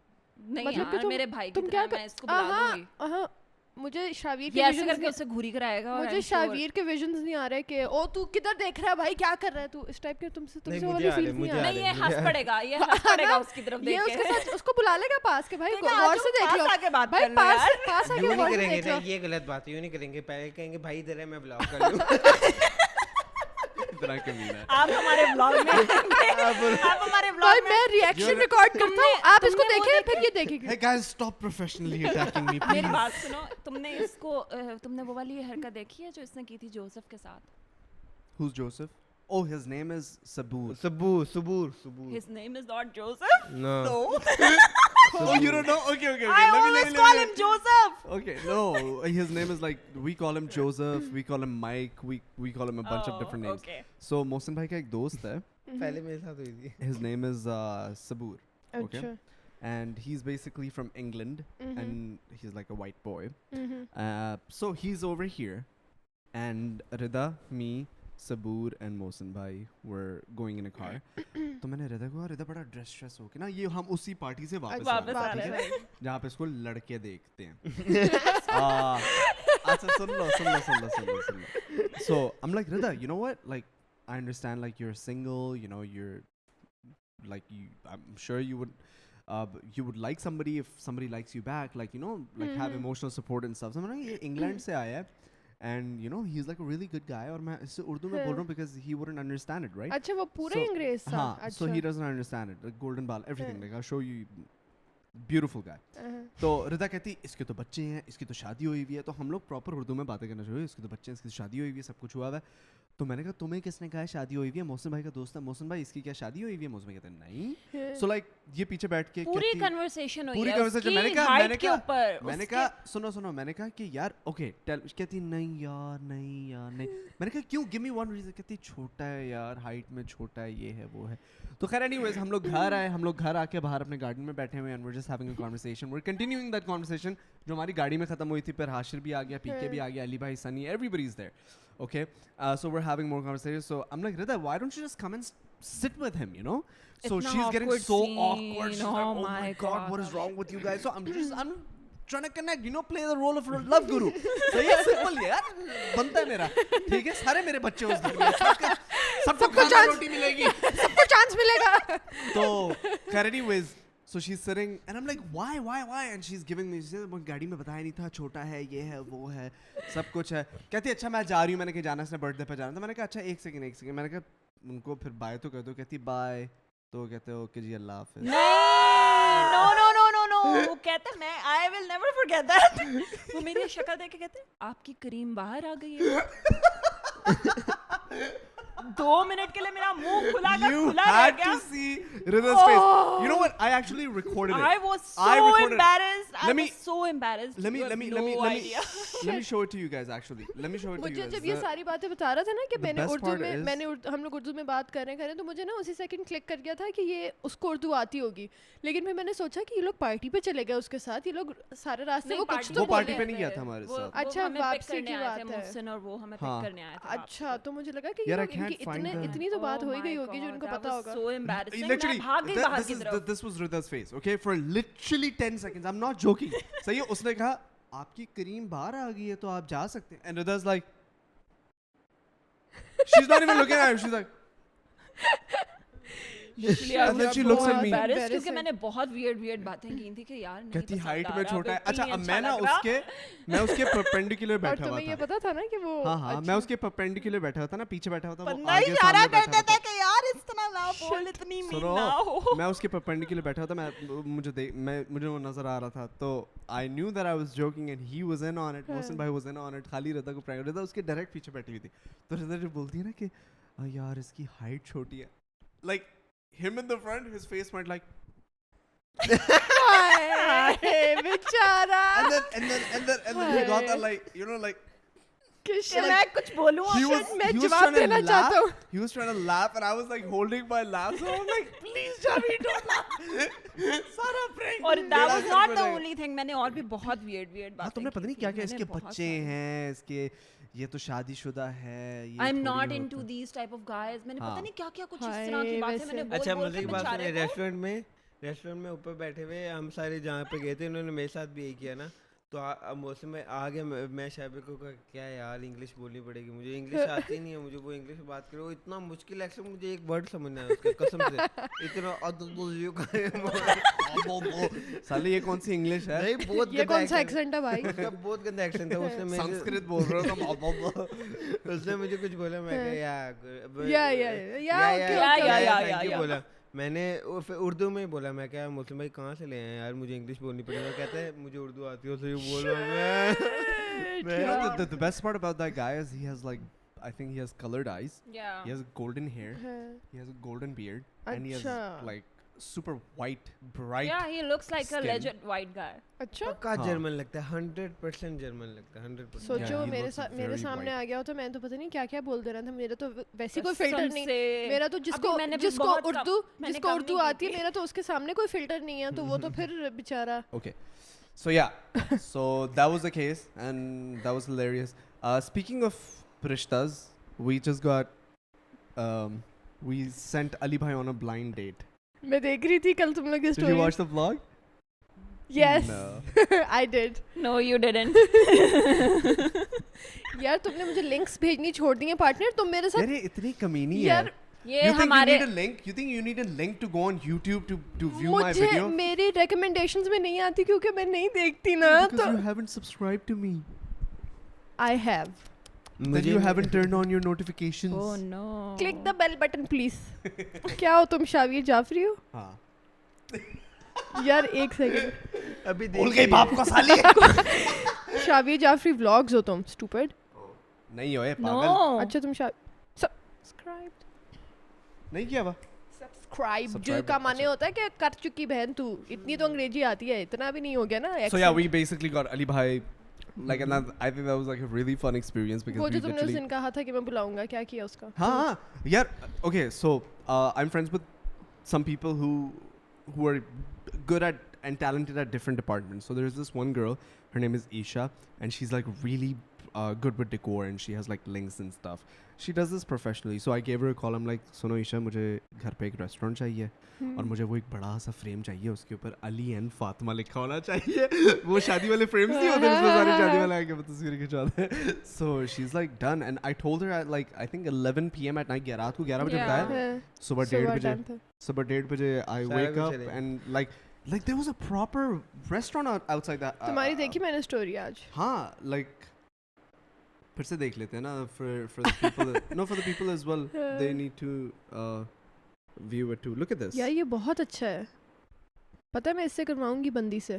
Speaker 2: नहीं
Speaker 3: मतलब कि
Speaker 2: यार,
Speaker 3: तुम-
Speaker 2: मेरे भाई की
Speaker 3: तुम
Speaker 2: तरह
Speaker 3: क्या
Speaker 2: मैं इसको बुला दूंगी।
Speaker 3: हाँ, मुझे शावीर
Speaker 2: ये
Speaker 3: के
Speaker 2: ऐसे करके
Speaker 3: विजन्स
Speaker 2: उसे घूरी कराएगा और
Speaker 3: मुझे
Speaker 2: I'm sure-
Speaker 3: शावीर के विजन्स नहीं आ रहे कि ओ तू किधर देख रहा है भाई, क्या कर रहा है तू, इस टाइप के तुमसे
Speaker 1: नहीं,
Speaker 3: वो
Speaker 1: मुझे
Speaker 3: वाली
Speaker 1: आ रहे,
Speaker 3: फील्स नहीं
Speaker 1: मुझे
Speaker 3: आ
Speaker 1: आ
Speaker 3: रही।
Speaker 2: नहीं ये
Speaker 1: मुझे-
Speaker 2: हंस पड़ेगा, ये हंस पड़ेगा उसकी तरफ
Speaker 3: ये
Speaker 2: देख
Speaker 3: उसके
Speaker 2: के।
Speaker 3: साथ उसको बुला लेगा पास के भाई,
Speaker 2: तो ना,
Speaker 3: गौर
Speaker 2: तुम
Speaker 3: से देख
Speaker 2: पास
Speaker 3: लो
Speaker 2: आके बात
Speaker 3: भाई,
Speaker 2: कर लो
Speaker 3: पास
Speaker 2: यार।
Speaker 3: पास आके
Speaker 1: यूं नहीं
Speaker 3: गौर से
Speaker 1: करेंगे
Speaker 3: देख
Speaker 1: ना,
Speaker 3: लो।
Speaker 1: ये गलत बात है, यूं नहीं करेंगे। पहले कहेंगे भाई इधर है, मैं ब्लॉक कर लूं।
Speaker 4: इतना कमीना है।
Speaker 2: आप हमारे ब्लॉग में आप हमारे
Speaker 3: भाई
Speaker 2: ब्लॉग में
Speaker 3: मैं रिएक्शन
Speaker 4: You're-
Speaker 3: रिकॉर्ड करता हूँ,
Speaker 2: तुमने-
Speaker 3: आप इसको
Speaker 2: तुमने वो
Speaker 3: देखें
Speaker 2: देखा?
Speaker 3: फिर ये देखेंगे।
Speaker 4: Hey guys, stop professionally attacking me,
Speaker 2: मेरी
Speaker 4: please.
Speaker 2: बात सुनो, तुमने इसको तुमने वो वाली हरकत देखी है जो इसने की थी जोसेफ के साथ?
Speaker 4: Who's Joseph? Oh, his name is Sabur.
Speaker 1: Saboor
Speaker 2: His name is not Joseph.
Speaker 1: No.
Speaker 4: Oh, you don't know? Okay.
Speaker 2: I always call him Joseph.
Speaker 4: Okay, no, his name is like, we call him Joseph, we call him Mike, we call him a bunch of different names.
Speaker 2: Okay.
Speaker 4: So Mohsin bhai का एक दोस्त है,
Speaker 1: पहले मेरे साथ हुई थी।
Speaker 4: his name is Sabur, okay,
Speaker 3: अच्छा।
Speaker 4: and he's basically from England, and he's like a white boy.
Speaker 3: Hmm.
Speaker 4: So he's over here, and Rida, me, Sabur and Mohsin bhai were going in a car. तो मैंने रिदा को, रिदा बड़ा dress हो के ना, ये हम उसी पार्टी से वापस आ
Speaker 2: वापस आ
Speaker 4: रहे
Speaker 2: रहे
Speaker 4: हैं,
Speaker 2: हैं।
Speaker 4: जहाँ पे इसको लड़के देखते हैं। अच्छा सुन लो। So I'm like, Rida, you know what? Like, I understand, like you're single, you know, you're like I'm sure you would like somebody if somebody likes you back, like you know, like have emotional support and stuff. So मैंने ये England से आया है, and you know he's like a really good guy, और मैं इससे उर्दू में बोल रहा हूँ because he wouldn't understand it, right?
Speaker 3: अच्छा वो पूरा ही अंग्रेज था।
Speaker 4: हाँ, so he doesn't understand it, like golden ball, everything, like I'll show you, beautiful guy. तो रिदा कहती इसके तो बच्चे हैं, इसकी तो शादी हुई हुई है, तो हम लोग प्रॉपर उर्दू में बातें करना चाहिए, इसके तो बच्चे हैं, इसकी तो शादी हुई हुई है, सब कुछ हुआ हुआ है। तो मैंने कहा तुम्हें किसने कहा है शादी हुई हुई है? मोहसिन भाई का दोस्त है, मोहसिन भाई इसकी क्या शादी हुई हुई है? मोहसिन भाई कहते हैं नहीं। सो लाइक ये पीछे बैठ के
Speaker 2: पूरी
Speaker 4: कहती-
Speaker 2: कन्वर्सेशन हुई
Speaker 4: पूरी
Speaker 2: है
Speaker 4: conversation,
Speaker 2: उसकी
Speaker 4: मैंने कहा
Speaker 2: height के ऊपर,
Speaker 4: मैंने
Speaker 2: उसके-
Speaker 4: कहा सुनो मैंने कहा कि यार ओके कहती नहीं यार मैंने कहा क्यों, गिव मी वन रीजन। कहती छोटा है यार, हाइट में छोटा है, ये है वो है। तो खैर एनीवेज हम लोग घर आए, हम लोग घर आके बाहर अपने गार्डन में बैठे हुए, and we are just having a conversation, we are continuing that conversation जो हमारी गाड़ी में खत्म हुई थी। फिर हाशिर भी आ गया, पीके भी आ गया, अली भाई, Sunny, everybody is there, okay? So we're having more conversations. So I'm like, Rida, why don't you just come and sit with him, you know? So
Speaker 2: It's an
Speaker 4: she's getting
Speaker 2: awkward
Speaker 4: so
Speaker 2: scene.
Speaker 4: awkward. She's like, oh my God, what is
Speaker 2: gosh.
Speaker 4: wrong with you guys? So I'm trying to connect, you know, play the role of love guru. So ये simple है यार, बनता है मेरा, ठीक है? सारे मेरे बच्चे उस दिन में, सबको खाना रोटी मिलेगी,
Speaker 3: सबको चांस मिलेगा।
Speaker 4: तो खैर anyways, so she's sitting and I'm like why, and she's giving me, she said गाड़ी में बताया नहीं था, छोटा है, ये है वो है, सब कुछ है। कहती अच्छा मैं जा रही हूँ, मैंने कहा जाना, इसने बर्थडे पे जाना था। मैंने कहा अच्छा एक सेकंड, मैंने कहा उनको फिर बाय तो कर दो। कहती बाय, तो कहते हो कि जी अल्लाह हाफिज।
Speaker 2: No, वो कहते मैं I will never forget that. वो मेरी शक्ल देख के कहते आपकी करीम बाहर आ गई है। 2 मिनट के लिए मेरा मुंह खुला का
Speaker 4: You
Speaker 2: खुला रह
Speaker 4: had
Speaker 2: गया।
Speaker 4: to see Rida's face. You know what? I actually recorded it.
Speaker 2: I was so
Speaker 4: I recorded it.
Speaker 2: embarrassed. I
Speaker 4: Let me-
Speaker 2: was so embarrassed.
Speaker 4: Let me
Speaker 2: You have
Speaker 4: let me
Speaker 2: no
Speaker 4: let me
Speaker 2: idea.
Speaker 4: let me show it to you guys actually. Let me show it to you
Speaker 3: मुझे
Speaker 4: guys.
Speaker 3: जब ये सारी बातें बता रहा था ना कि
Speaker 4: the
Speaker 3: मैंने
Speaker 4: best
Speaker 3: उर्दू
Speaker 4: part
Speaker 3: में
Speaker 4: is-
Speaker 3: हम लोग उर्दू में बात कर रहे हैं तो मुझे ना उसी सेकंड क्लिक कर गया था कि ये उसको उर्दू आती होगी, लेकिन फिर मैंने सोचा कि ये लोग पार्टी पे चले गए उसके साथ, ये लोग सारे रास्ते
Speaker 2: नहीं,
Speaker 3: वो कुछ
Speaker 2: party
Speaker 3: तो
Speaker 4: वो
Speaker 2: बोल
Speaker 4: पार्टी
Speaker 2: रहे
Speaker 4: पे नहीं
Speaker 2: थे।
Speaker 4: गया था हमारे
Speaker 2: वो
Speaker 4: साथ।
Speaker 3: अच्छा,
Speaker 2: हमें pick
Speaker 3: वापसी
Speaker 2: करने
Speaker 3: की
Speaker 2: आए थे,
Speaker 3: बात है।
Speaker 2: मोहसिन और वो हमें
Speaker 4: हाँ।
Speaker 2: पिक करने आए थे।
Speaker 3: अच्छा, तो मुझे लगा कि
Speaker 4: यार,
Speaker 3: ये
Speaker 4: I
Speaker 3: लोग
Speaker 4: can't
Speaker 3: कि
Speaker 4: can't find the-
Speaker 3: इतनी तो बात
Speaker 2: Oh
Speaker 3: हो ही
Speaker 2: my
Speaker 3: गई होगी जो
Speaker 2: God,
Speaker 3: इनको
Speaker 2: that
Speaker 3: पता
Speaker 2: was
Speaker 3: होगा.
Speaker 2: so embarrassing.
Speaker 4: Literally,
Speaker 2: मैं भाग गई बाहर की तरफ.
Speaker 4: this was Rida's face, okay? For literally 10 seconds, I'm not joking. सही है, उसने कहा आपकी करीम बाहर आ गई है तो आप जा सकते हैं. And Rida's like, she's not even looking at him. She's like,
Speaker 2: Literally, I
Speaker 4: and then
Speaker 2: was
Speaker 4: she looks at
Speaker 2: बहुत
Speaker 4: me.
Speaker 2: embarrassed क्योंकि
Speaker 3: Embarrassing.
Speaker 2: मैंने बहुत weird बातें की थी कि यार नहीं
Speaker 4: कहती
Speaker 2: पसंद
Speaker 4: हाइट
Speaker 2: आ
Speaker 4: में
Speaker 2: रहा,
Speaker 4: छोटा है.
Speaker 2: बिल्कुल
Speaker 4: अच्छा
Speaker 2: नहीं
Speaker 4: अब
Speaker 2: अच्छा
Speaker 4: मैं ना
Speaker 2: लग रहा.
Speaker 4: मैं उसके परपेंडिकुलर
Speaker 3: और
Speaker 4: बैठा हुआ
Speaker 3: तुम्हें ये
Speaker 4: था.
Speaker 3: पता था ना कि वो
Speaker 4: हाँ हाँ, मैं उसके परपेंडिकुलर बैठा हुआ था ना, पीछे बैठा हुआ था, वो
Speaker 2: बंदा
Speaker 4: आगे
Speaker 2: इशारा
Speaker 4: सामने
Speaker 2: करता
Speaker 4: बैठा
Speaker 2: था
Speaker 4: हुआ था.
Speaker 2: कि यार इस तरह ना बोल, इतनी मीन
Speaker 4: सुनो,
Speaker 2: ना हो.
Speaker 4: मैं उसके परपेंडिकुलर बैठा हुआ था. मुझे वो नजर आ रहा था, तो I knew that I was joking and he was in on it. Mohsin भाई was in on it. खाली रिदा को प्रैंक, रिदा उसके डायरेक्ट पीछे बैठी हुई थी. तो रिदा जो बोलती है ना कि यार इसकी हाइट छोटी है, like him in the front, his face went like,
Speaker 3: बेचारा
Speaker 4: and then he got that like, you know, like
Speaker 2: कि मैं कुछ बोलूं
Speaker 4: he
Speaker 2: और
Speaker 4: was
Speaker 3: मैं
Speaker 4: he was
Speaker 3: जवाब
Speaker 4: trying to
Speaker 3: देना चाहता हूँ.
Speaker 4: laugh. He was trying to laugh and I was like holding my laugh. So I'm like, please Javi, don't laugh. सारा prank.
Speaker 2: और that was not the
Speaker 4: मेरा-
Speaker 2: only thing. मैंने और भी बहुत weird
Speaker 4: हाँ
Speaker 2: बातें
Speaker 4: तुमने पता नहीं
Speaker 2: की
Speaker 4: क्या
Speaker 2: थी.
Speaker 4: क्या
Speaker 2: मैंने
Speaker 4: इसके
Speaker 2: बहुत
Speaker 4: बच्चे
Speaker 2: सारी.
Speaker 4: हैं, इसके ये तो शादीशुदा है, ये
Speaker 2: I'm
Speaker 4: थोड़ी
Speaker 2: not
Speaker 4: होता
Speaker 2: into
Speaker 4: है.
Speaker 2: these type of guys. मैंने
Speaker 4: हाँ.
Speaker 2: पता नहीं क्या क्या कुछ इस
Speaker 3: हाय,
Speaker 2: तरह की बातें
Speaker 3: वैसे.
Speaker 2: मैंने बोल
Speaker 1: अच्छा
Speaker 2: बोल
Speaker 1: मजे
Speaker 2: के
Speaker 1: की बात
Speaker 2: बेचारे
Speaker 1: सुनिए,
Speaker 2: को.
Speaker 1: रेस्टोरेंट में ऊपर बैठे हुए हम सारे जहाँ पे गए थे, उन्होंने मेरे साथ भी यही किया ना. तो मौसम में आ गया, मैं शायद को कहा क्या यार इंग्लिश बोलनी पड़ेगी, मुझे इंग्लिश आती नहीं है, मुझे वो इंग्लिश में बात करे, वो इतना मुश्किल एक्सेंट, मुझे एक वर्ड समझ नहीं आया उसके कसम से. इतना
Speaker 4: साले ये कौन सी इंग्लिश है?
Speaker 1: नहीं बहुत
Speaker 3: ये
Speaker 1: गंदा
Speaker 3: कौन सा
Speaker 1: accent-
Speaker 3: एक्सेंट है भाई?
Speaker 1: उसका बहुत गंदा एक्सेंट था. उसने मेरे
Speaker 4: संस्कृत बोल रहा था.
Speaker 1: उसने मुझे कुछ बोला, मैं कहा
Speaker 3: या,
Speaker 1: बोला. मैंने फिर उर्दू में ही बोला, मैं क्या मुस्लिम भाई कहाँ से ले आए यार, मुझे इंग्लिश बोलनी पड़ेगी. कहते हैं मुझे उर्दू आती है, उसे बोल रहा हूँ
Speaker 4: The best part about that guy is he has like, I think he has colored eyes.
Speaker 2: Yeah.
Speaker 4: He has golden hair.
Speaker 3: हाँ.
Speaker 4: He has a golden beard. And he has
Speaker 3: अच्छा.
Speaker 4: like super white, bright.
Speaker 2: Yeah, he looks like a
Speaker 4: skin.
Speaker 2: legit white guy.
Speaker 3: अच्छा
Speaker 1: पक्का
Speaker 4: हाँ.
Speaker 1: German लगता है, 100% German लगता है, 100%.
Speaker 3: सोचो
Speaker 4: Yeah, he
Speaker 3: मेरे
Speaker 4: looks
Speaker 3: साथ मेरे
Speaker 4: very
Speaker 3: सामने
Speaker 4: white.
Speaker 3: आ गया हो तो मैं तो पता नहीं क्या क्या बोल दे रहा था. मेरा तो वैसे कोई
Speaker 2: कसम
Speaker 3: फिल्टर नहीं.
Speaker 2: से.
Speaker 3: मेरा तो जिसको
Speaker 2: अभी मैंने भी
Speaker 3: जिसको
Speaker 2: बहुत कम-
Speaker 3: उर्दू
Speaker 2: मैंने
Speaker 3: जिसको
Speaker 2: कम
Speaker 3: उर्दू
Speaker 2: नहीं की
Speaker 3: आती है,
Speaker 2: थी.
Speaker 3: मेरा तो उसके सामने कोई फिल्टर नहीं है, तो वो तो फिर बेचारा.
Speaker 4: Okay. So yeah. So that was the case, and that was hilarious. Speaking of Prishtas, we just got we sent Ali Bhai on a blind date.
Speaker 3: मैं देख रही थी कल तुम लोग की
Speaker 4: Did you
Speaker 3: story.
Speaker 4: watch the vlog?
Speaker 3: Yes.
Speaker 4: No.
Speaker 3: I did.
Speaker 2: No, you didn't.
Speaker 3: यार तुमने मुझे लिंक्स भेजनी छोड़ दी है पार्टनर. तुम मेरे साथ
Speaker 4: यार ये इतनी कमीनी है.
Speaker 3: यार
Speaker 2: ये
Speaker 4: You think
Speaker 2: हमारे
Speaker 4: you need a link? You think you need a link to go on YouTube to view my
Speaker 3: मुझे
Speaker 4: video?
Speaker 3: मेरी recommendations में नहीं आती क्योंकि मैं नहीं देखती ना.
Speaker 4: Because
Speaker 3: तो
Speaker 4: you haven't subscribed to me.
Speaker 3: I have.
Speaker 4: Then you haven't turned on your notifications.
Speaker 2: Oh no.
Speaker 3: Click the bell button please. क्या हो तुम, शाविर जाफरी हो?
Speaker 4: हाँ.
Speaker 3: यार एक सेकंड.
Speaker 1: अभी
Speaker 4: बोल गई बाप को साली.
Speaker 3: शाविर जाफरी व्लॉग्स हो तुम, स्टूपिड.
Speaker 4: नहीं हो ये
Speaker 2: No.
Speaker 4: पागल.
Speaker 3: अच्छा तुम सब्सक्राइब
Speaker 4: नहीं किया वा.
Speaker 3: सब्सक्राइब जो
Speaker 4: Subscribe,
Speaker 3: का माने
Speaker 4: अच्छा.
Speaker 3: होता है कि कर चुकी बहन तू. इतनी तो अंग्रेजी आती है, इतना भी नहीं हो गया ना.
Speaker 4: So yeah, we basically got Ali Bhai. Like, and that, I think that was like a really fun experience because
Speaker 3: वो
Speaker 4: we
Speaker 3: जो तुमने उस
Speaker 4: literally.
Speaker 3: दिन कहा था कि मैं बुलाऊंगा, क्या किया उसका?
Speaker 4: हाँ, yeah. Okay, so I'm friends with some people who are good at and talented at different departments. So there's this one girl. Her name is Isha, and she's like really good with decor, and she has like links and stuff. She does this professionally. So I gave her a call. I'm like, सुनो ईशा, मुझे घर पे एक restaurant चाहिए और मुझे वो एक बड़ा सा फ्रेम चाहिए, उसके ऊपर अली एंड फातिमा लिखा होना चाहिए. वो शादी वाले फ्रेम्स नहीं होते जिसमें सारे शादी वाले आके तस्वीरें खिंचवाते हैं. So she's like done, and I told her at like I think 11 p.m. at night. रात को 11 बजे
Speaker 2: Yeah.
Speaker 4: बताया.
Speaker 3: हाँ,
Speaker 4: सुबह 1:30
Speaker 3: सुबह
Speaker 4: बजे.
Speaker 3: time था.
Speaker 4: सुबह 1:30 बजे I
Speaker 1: सारा
Speaker 4: wake
Speaker 1: कुछ
Speaker 4: up
Speaker 1: चले.
Speaker 4: and like there was a proper restaurant outside that.
Speaker 3: तुम्हारी देखी मैंने स्टोरी आज.
Speaker 4: हाँ, like फिर से देख लेते हैं ना, for the people no, for the people as well, they need to view it too. Look at this.
Speaker 3: यार ये बहुत अच्छा है. पता है मैं इससे करवाऊंगी बंदी से.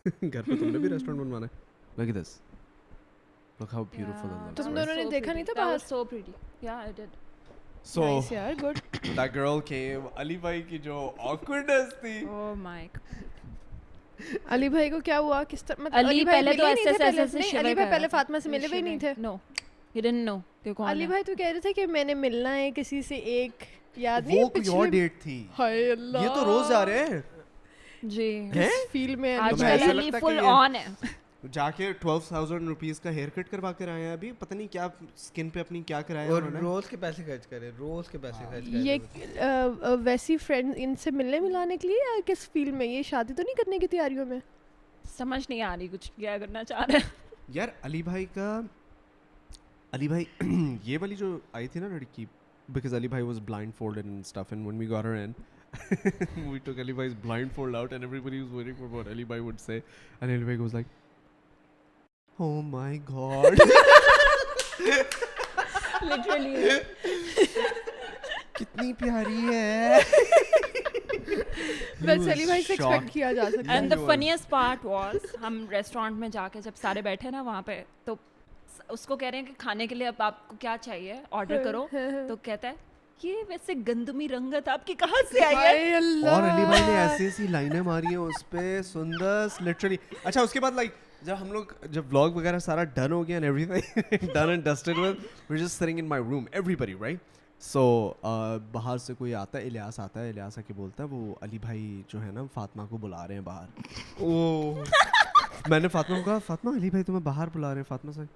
Speaker 4: घर पे तुमने भी रेस्टोरेंट बनवाना है. Look at this. Look how beautiful it looks.
Speaker 3: तुम
Speaker 4: right?
Speaker 3: दोनों ने
Speaker 2: So
Speaker 3: देखा नहीं
Speaker 2: pretty.
Speaker 3: था
Speaker 2: That
Speaker 3: बाहर?
Speaker 2: was so pretty. Yeah, I did.
Speaker 4: So
Speaker 3: Nice यार, good.
Speaker 4: that girl came. Ali भाई की जो awkwardness थी.
Speaker 2: Oh my God.
Speaker 3: अली भाई को क्या हुआ, किस तरह मतलब
Speaker 2: अली
Speaker 3: भाई
Speaker 2: पहले
Speaker 3: मिले
Speaker 2: तो
Speaker 3: ही नहीं थे
Speaker 2: ऐसे
Speaker 3: पहले?
Speaker 2: ऐसे
Speaker 3: नहीं,
Speaker 2: शिवर
Speaker 3: अली भाई
Speaker 2: कर
Speaker 3: पहले
Speaker 2: रहा था.
Speaker 3: फातिमा से मिले भी नहीं थे.
Speaker 2: No, he didn't know. कि कौन
Speaker 3: अली
Speaker 2: है.
Speaker 3: भाई तो कह रहे थे कि मैंने मिलना है किसी से, एक याद नहीं
Speaker 4: वो कोई और
Speaker 3: पिछले.
Speaker 4: डेट थी.
Speaker 3: हाय अल्लाह,
Speaker 4: ये तो रोज जा रहे हैं.
Speaker 2: जी.
Speaker 3: किस फील में है
Speaker 4: तुम्हें
Speaker 3: आजकल?
Speaker 4: ऐसा
Speaker 2: आजकल अली
Speaker 4: लगता है
Speaker 2: full
Speaker 4: कि ये-
Speaker 2: on है.
Speaker 4: जाके 12,000 रुपीस का हेयर कट करवा कर आए हैं अभी, पता नहीं क्या स्किन पे अपनी क्या कराया
Speaker 1: और
Speaker 4: उन्होंने।
Speaker 1: रोज के पैसे खर्च करे, रोज के पैसे खर्च करे।
Speaker 3: ये वैसी फ्रेंड इनसे मिलने मिलाने के लिए या किस फील्ड में, ये शादी तो नहीं करने की तैयारियों में?
Speaker 2: समझ नहीं आ रही कुछ क्या करना चाह रहे हैं।
Speaker 4: यार अली भाई ये वाली जो आई थी ना लड़की, because Ali Bhai was blindfolded and stuff, and when we got her in we took Ali Bhai's blindfold out and everybody was waiting for what Ali Bhai would say, and Ali Bhai was like, oh my god.
Speaker 2: Literally.
Speaker 4: कितनी प्यारी है।
Speaker 3: वैसे अली भाई से expect किया जा सकता है।
Speaker 2: And the funniest part was, हम रेस्टोरेंट में जाके जब सारे बैठे ना वहाँ पे, तो उसको कह रहे हैं कि खाने के लिए अब आपको क्या चाहिए, ऑर्डर करो। तो कहता है ये वैसे गंदमी रंगत आपकी कहाँ से आई है?
Speaker 3: हाय अल्लाह।
Speaker 4: और अली भाई ने ऐसी ऐसी लाइनें मारी हैं उस पे, सुंदर लिटरली। अच्छा उसके बाद लाइक जब हम लोग जब व्लॉग वगैरह सारा डन हो गया and everything done and dusted with, we were just sitting in my room everybody right. So बाहर से कोई आता है, इलियास आता है, इलियास आके बोलता है वो अली भाई जो है ना फातिमा को बुला रहे हैं बाहर।
Speaker 1: ओह
Speaker 4: मैंने फातिमा को कहा, फातिमा अली भाई तुम्हें बाहर बुला रहे हैं। फातिमा से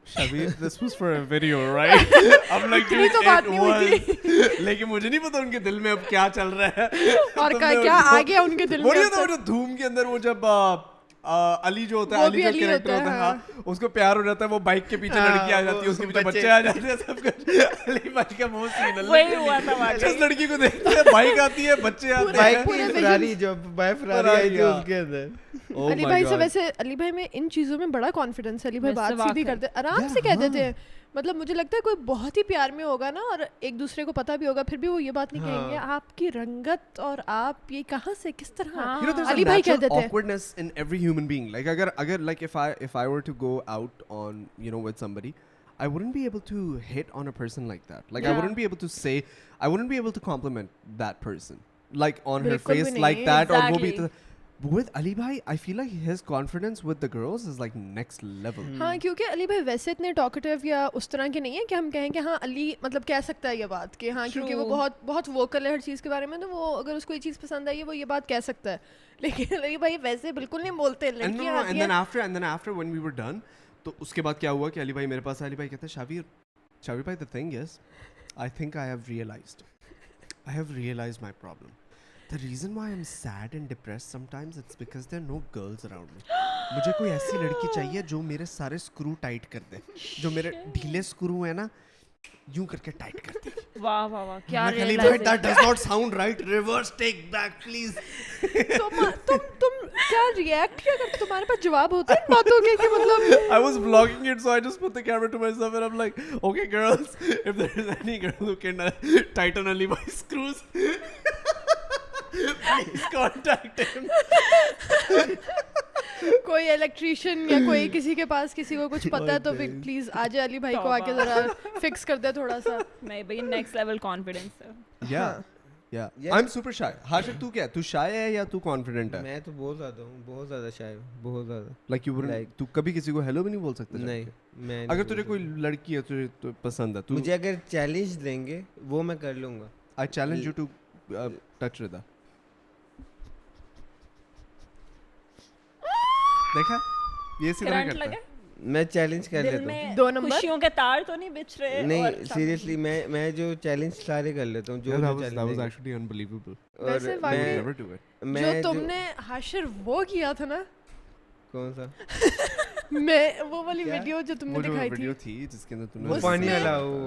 Speaker 4: Shabir, this was for a video, right? I'm like,
Speaker 3: इतनी तो बात नहीं हुई
Speaker 4: was. लेकिन मुझे नहीं पता उनके दिल में अब क्या चल रहा है।
Speaker 3: और क्या आ गया उनके दिल में?
Speaker 4: वो नहीं होता वो जो धूम के अंदर वो जब अली जो होता है, अली जो कैरेक्टर होता है, हाँ, उसको प्यार हो जाता है, वो बाइक के पीछे लड़की आ जाती है, उसके पीछे बच्चे आ जाते हैं, सब कुछ। अली भाई का वो सीन है।
Speaker 2: वही हुआ था वाकई।
Speaker 4: जिस लड़की को देखते हैं बाइक आती है, बच्चे आते हैं।
Speaker 1: बाइक की फरारी, जो बाइक फरारी आई थी उसके अंदर।
Speaker 4: Oh
Speaker 3: अली
Speaker 4: my
Speaker 3: भाई से
Speaker 4: God.
Speaker 3: वैसे अली भाई में इन चीज़ों में बड़ा कॉन्फिडेंस है। अली भाई
Speaker 2: वैसे
Speaker 3: बात सीधी
Speaker 2: वाकई।
Speaker 3: करते, आराम से कह देते हैं। मतलब मुझे लगता है कोई बहुत ही प्यार में होगा ना और एक दूसरे को पता भी होगा, फिर भी वो ये बात नहीं कहेंगे आपकी रंगत और आप ये कहाँ से किस तरह।
Speaker 2: हाँ।
Speaker 4: You know, there's
Speaker 3: Ali
Speaker 4: a
Speaker 3: भाई कह
Speaker 4: natural
Speaker 3: देते हैं।
Speaker 4: awkwardness in every human being. Like अगर like if I were to go out on with somebody, I wouldn't be able to hit on a person like that. Like I
Speaker 2: Yeah.
Speaker 4: wouldn't be able to say, I wouldn't be able to compliment that person like on her
Speaker 3: बिल्कुल भी
Speaker 4: face
Speaker 3: नहीं,
Speaker 4: like that or वो भी
Speaker 2: exactly.
Speaker 4: with Ali Bhai, I feel like his confidence with the girls is like next level.
Speaker 3: हाँ, क्योंकि अली भाई वैसे इतने टॉकेटिव या उस तरह के नहीं है कि हम कहें कि हाँ अली मतलब कह सकता है ये बात कि हाँ, क्योंकि वो
Speaker 2: True.
Speaker 3: बहुत बहुत वोकल है हर चीज़ के बारे में, तो वो अगर उसको ये चीज़ पसंद आई है वो ये बात कह सकता है। लेकिन अली भाई वैसे बिल्कुल नहीं बोलते।
Speaker 4: And no,
Speaker 3: लड़कियाँ
Speaker 4: no,
Speaker 3: आती
Speaker 4: and then
Speaker 3: हैं,
Speaker 4: after when we were done, तो उसके बाद क्या हुआ कि अली भाई मेरे पास आया, अली भाई कहता है शाबिर भाई, the thing is, I think I have realized my problem. The reason why I'm sad and depressed sometimes, it's because there are no girls around me. मुझे कोई ऐसी लड़की चाहिए जो मेरे सारे स्क्रू टाइट कर दे, जो मेरे ढीले स्क्रू है ना यूं करके टाइट कर दे।
Speaker 2: वाह वाह वाह, क्या
Speaker 4: अली भाई, that does not sound right. Reverse take back, please.
Speaker 3: तुम क्या रिएक्ट क्या करते? तुम्हारे पास जवाब होते हैं इन बातों के कि मतलब
Speaker 4: I was vlogging it, so I just put the camera to myself and I'm like, okay, girls, if there is any girl who can tighten Ali Bhai's screws, please contact him.
Speaker 3: कोई electrician या कोई किसी के पास किसी को कुछ पता है तो प्लीज आ जाए अली भाई को आके
Speaker 2: तौबा।
Speaker 3: जरा फिक्स कर दे थोड़ा सा।
Speaker 2: नहीं भाई, नेक्स्ट लेवल कॉन्फिडेंस है।
Speaker 4: Yeah. Yeah.
Speaker 1: Yeah.
Speaker 4: I'm super shy. Harshit, तू क्या है? तू shy है या तू confident है?
Speaker 1: मैं तो बहुत ज़्यादा हूँ, बहुत ज़्यादा शायद, बहुत ज़्यादा।
Speaker 4: Like you wouldn't,
Speaker 1: Like-
Speaker 4: तू कभी किसी को hello भी नहीं बोल सकता?
Speaker 1: नहीं,
Speaker 4: जाके?
Speaker 1: मैं नहीं
Speaker 4: अगर
Speaker 1: बोल
Speaker 4: तुझे कोई
Speaker 1: सकता।
Speaker 4: लड़की है तुझे तो पसंद है, तू
Speaker 1: मुझे अगर चैलेंज देंगे वो मैं कर लूँगा।
Speaker 4: I challenge you to touch Rida. देखा? ये इसी तरह
Speaker 2: करंट
Speaker 4: करता है।
Speaker 2: लगे
Speaker 1: मैं चैलेंज कर
Speaker 2: दिल
Speaker 1: लेता हूँ।
Speaker 2: में,
Speaker 3: दो नंबर?
Speaker 2: खुशियों के तार तो नहीं बिछ रहे?
Speaker 1: नहीं
Speaker 2: और सामने-
Speaker 1: सीरियसली, मैं जो चैलेंज सारे कर लेता हूँ, जो
Speaker 4: Yeah,
Speaker 1: जो
Speaker 4: that was
Speaker 1: challenge
Speaker 4: actually unbelievable.
Speaker 1: और
Speaker 3: वैसे
Speaker 4: I would
Speaker 3: वाकई-
Speaker 4: never do it.
Speaker 1: मैं
Speaker 3: जो तुमने हाशिर वो किया था ना,
Speaker 1: कौन सा
Speaker 3: मैं वो वाली
Speaker 1: क्या?
Speaker 3: वीडियो जो तुमने
Speaker 4: वो जो
Speaker 3: दिखाई
Speaker 4: वीडियो
Speaker 3: थी,
Speaker 4: थी जिसके अंदर तूने
Speaker 1: वो
Speaker 3: उसमें-
Speaker 1: पानी वाला वो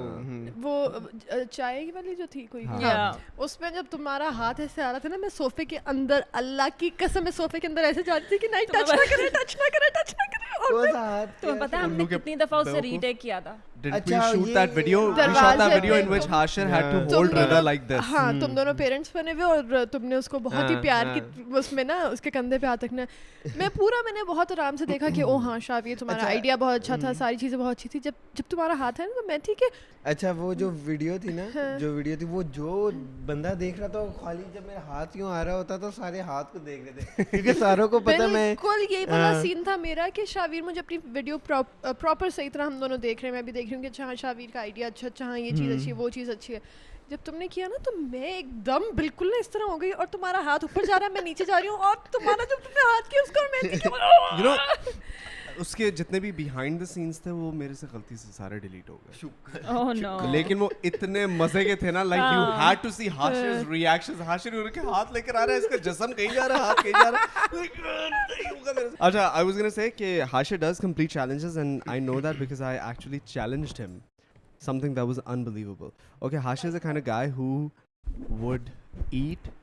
Speaker 3: वो चाय वाली जो थी कोई,
Speaker 4: हाँ।
Speaker 2: Yeah.
Speaker 3: उसमें जब तुम्हारा हाथ ऐसे आ रहा था ना, मैं सोफे के अंदर, अल्लाह की कसम मैं सोफे के अंदर ऐसे जा रही थी कि नहीं टच ना करे, टच ना करे, टच ना करे। और
Speaker 1: कौन
Speaker 3: मैं
Speaker 1: सा हाथ
Speaker 2: तुम्हें
Speaker 1: क्या
Speaker 2: पता है
Speaker 1: था?
Speaker 2: हमने
Speaker 4: उल्लू के
Speaker 2: कितनी दफा उसे
Speaker 4: बेवकूफ।
Speaker 2: रीटेक किया था?
Speaker 4: Did we
Speaker 1: अच्छा,
Speaker 4: shoot
Speaker 1: ये-
Speaker 4: that video? We shot
Speaker 3: दरवाजे
Speaker 4: that video
Speaker 3: पे
Speaker 4: in which
Speaker 3: तुम-
Speaker 4: Hashir had to
Speaker 1: Yeah.
Speaker 4: hold
Speaker 3: तुम
Speaker 4: Rida
Speaker 3: दोनों-
Speaker 4: like this.
Speaker 3: हाँ, तुम दोनों पेरेंट्स बने हुए और तुमने उसको बहुत ही
Speaker 1: हाँ,
Speaker 3: प्यार
Speaker 1: हाँ।
Speaker 3: की उसमें ना उसके कंधे पे हाथ रखना। मैंने बहुत आराम से देखा कि ओ हाँ शाब, ये तुम्हारा
Speaker 1: अच्छा,
Speaker 3: आइडिया बहुत अच्छा था, सारी चीज़ें बहुत अच्छी थी। जब तुम्हारा हाथ है ना, तो मैं थी कि
Speaker 1: अच्छा वो जो वीडियो थी ना,
Speaker 3: हाँ।
Speaker 1: जो वीडियो थी वो जो बंदा देख रहा था, वो खाली जब मेरा हाथ यूं आ रहा होता तो सारे हाथ को देख रहे थे, क्योंकि सारों को पता मैं
Speaker 3: बिल्कुल यही वाला
Speaker 1: हाँ।
Speaker 3: सीन था मेरा कि शावीर मुझे अपनी वीडियो प्रॉपर सही तरह हम दोनों देख रहे हैं, मैं भी देख रही हूँ कि अच्छा हाँ शावीर का आइडिया अच्छा, हाँ ये चीज़ अच्छी है, वो चीज़ अच्छी है। जब तुमने किया ना तो मैं एकदम बिल्कुल ना इस तरह हो गई, और तुम्हारा हाथ ऊपर जा रहा है, मैं नीचे जा रही हूँ, और तुम्हारा जब तुमने हाथ किया उसका, और मैं
Speaker 4: you know, उसके जितने भी बिहाइंड द सीन्स थे वो मेरे से गलती से सारे डिलीट हो गए,
Speaker 2: ओह नो,
Speaker 4: लेकिन वो इतने मजे के थे ना, like you had to see Hashir's reactions. Hashir उनके हाथ लेकर आ रहा है, इसका जिस्म कहीं जा रहा है, हाथ कहीं जा रहा है, नहीं होगा मेरे से. अच्छा, I was gonna say कि Hashir does complete challenges, and I know that because I actually challenged him, something that was unbelievable. Okay, Hashir is the kind of guy who would eat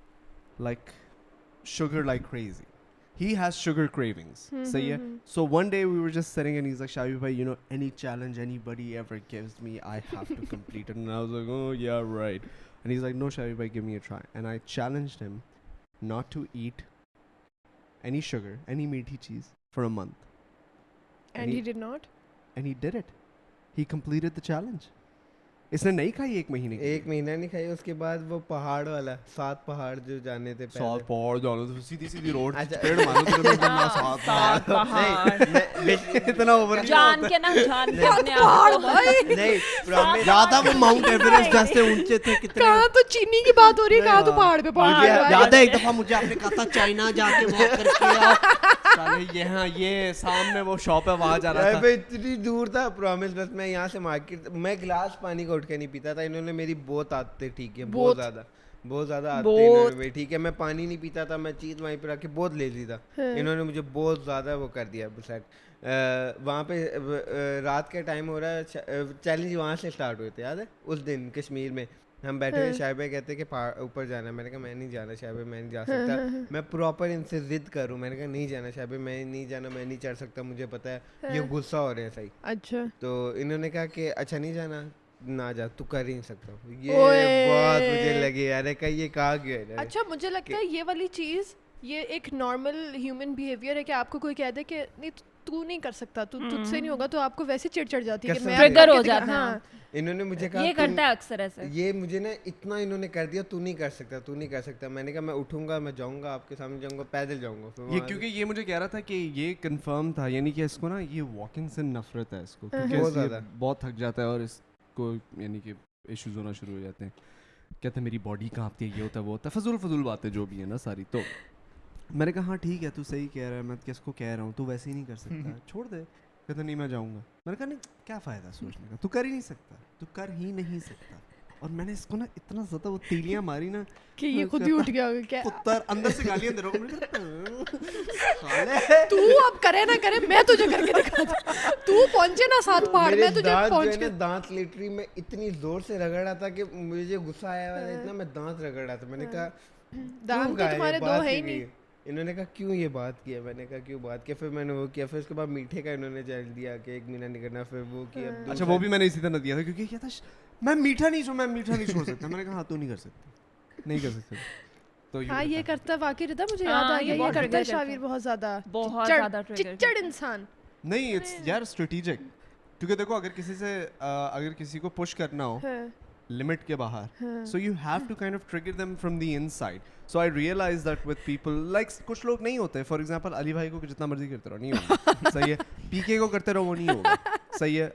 Speaker 4: like sugar like crazy. He has sugar cravings. So yeah. So one day we were just sitting and he's like, Shavi bhai, you know, any challenge anybody ever gives me, I have to complete it. And I was like, oh yeah, right. And he's like, no, Shavi bhai, give me a try. And I challenged him not to eat any sugar, any meaty cheese for a month.
Speaker 3: and he did not.
Speaker 4: And he did it. He completed the challenge. इसने नहीं खाई 1 महीने की.
Speaker 1: 1 महीना नहीं खाई. उसके बाद वो पहाड़ वाला 7 पहाड़ जो जाने थे पहले.
Speaker 4: 7 पहाड़ जानो तो सीधी रोड
Speaker 1: अच्छा.
Speaker 4: पेड़ मारो तो ना 7 पहाड़. इतना ओवर
Speaker 2: जान के ना जान के अपने आप को
Speaker 1: नहीं प्रॉमिस.
Speaker 4: याद है वो माउंट एवरेस्ट जैसे ऊंचे थे कितने.
Speaker 3: कहाँ तो चीनी की बात हो रही है, कहाँ तो पहाड़ पे पहाड़.
Speaker 4: याद है एक दफा मुझे आपने कहा था चाइना जाके वॉक करके आओ. साले यहाँ ये सामने वो शॉप है वहाँ जा रहा था.
Speaker 1: इतनी दूर था प्रॉमिस. बस मैं यहाँ से मार्केट, मैं गिलास पानी का उठ के नहीं पीता था. इन्होंने मेरी बहुत आदतें ठीक है, बहुत ज़्यादा आदतें इन्होंने मेरी ठीक है. मैं पानी नहीं पीता था, मैं चीज़ वहीं पे रख के बहुत लेजी था. इन्होंने मुझे बहुत ज़्यादा वो कर दिया सेट. वहाँ पे रात का टाइम हो रहा है. चैलेंज वहाँ से स्टार्ट हुए थे, याद है उस दिन कश्मीर में हम बैठे हुए. शायद भाई कहते कि ऊपर जाना है. मैंने कहा मैं नहीं जाना शायद भाई, मैं नहीं जा सकता. मैं प्रॉपर इनसे जिद करूँ. मैंने कहा नहीं जाना शायद भाई, मैं नहीं जाना, मैं नहीं चढ़ सकता, मुझे पता है. ये गुस्सा हो रहे हैं सही.
Speaker 3: अच्छा.
Speaker 1: तो इन्होंने कहा कि अच्छा नहीं जाना, ना जा, तू कर ही नहीं सकता. ये बात मुझे लगी यार, कहीं ये कहा गया.
Speaker 3: अच्छा, मुझे लगता है ये वाली चीज़, ये एक नॉर्मल ह्यूमन बिहेवियर है कि आपको कोई कह दे कि नहीं तू नहीं कर सकता, तू तुझसे नहीं होगा, तो आपको वैसे चिढ़ जाती है कि मैं
Speaker 2: ट्रिगर हो जाता है.
Speaker 3: हाँ.
Speaker 1: इन्होंने मुझे कहा
Speaker 2: ये करता है अक्सर ऐसे.
Speaker 1: ये मुझे ना इतना इन्होंने कर दिया, तू नहीं कर सकता, तू नहीं कर सकता. मैंने कहा मैं उठूंगा, मैं जाऊंगा, आपके सामने जाऊंगा, पैदल जाऊंगा.
Speaker 4: ये क्योंकि ये मुझे कह रहा था कि ये कंफर्म था, यानी कि इसको ना ये वॉकिंग से नफरत है इसको, क्योंकि बहुत थक जाता है और इसको यानी कि इश्यूज होना शुरू हो जाते हैं. कहते हैं मेरी बॉडी कांपती है, ये होता है वो होता है, फजूल बातें जो भी है ना सारी. तो मैंने कहा हाँ ठीक है, तू सही कह रहा है, मैं किसको कह रहा हूँ, तू वैसे ही नहीं कर सकता, छोड़ दे. कहता नहीं मैं जाऊँगा. मैंने कहा नहीं, क्या फ़ायदा सोचने का, तू कर ही नहीं सकता, तू कर ही नहीं सकता. और मैंने इसको ना इतना ज़्यादा वो तीलियाँ मारी ना
Speaker 3: कि ये खुद ही उठ गया. क्या
Speaker 4: उत्तर अंदर से गालियाँ दे रहा हूँ.
Speaker 3: तू अब करे ना करे, मैं तुझे करके दिखाता. तू पहुंचे ना 7 पहाड़, मैं तुझे पहुंच के.
Speaker 1: दांत लिटरी में इतनी जोर से रगड़ रहा था कि मुझे गुस्सा आया वाला इतना, मैं दांत रगड़ रहा था. मैंने कहा
Speaker 3: दांत तो तुम्हारे 2 है ही नहीं.
Speaker 1: इन्होंने कहा क्यों ये बात किया. मैंने कहा क्यों बात किया. फिर मैंने वो किया. फिर उसके बाद मीठे का इन्होंने चल दिया कि 1 महीना नहीं करना. फिर वो किया.
Speaker 4: अच्छा, वो भी मैंने इसी तरह दिया था क्योंकि क्या था, मैं मीठा नहीं छोड़ सकता. मैंने कहा हाँ तू नहीं कर सकता, नहीं कर सकता. तो
Speaker 3: हाँ ये करता वाकई रहता. मुझे याद आ गया, ये करता है शावीर बहुत ज़्यादा चिच्चड़ इंसान.
Speaker 4: नहीं, इट्स यार स्ट्रेटेजिक. क्योंकि देखो अगर किसी को पुश करना हो लिमिट के बाहर, so you have to kind of trigger them from the inside. So I realized that with people like कुछ लोग नहीं होते. For example, अली भाई को जितना मर्जी करते रहो नहीं होगा. सही है. पीके को करते रहो वो नहीं होगा. सही है.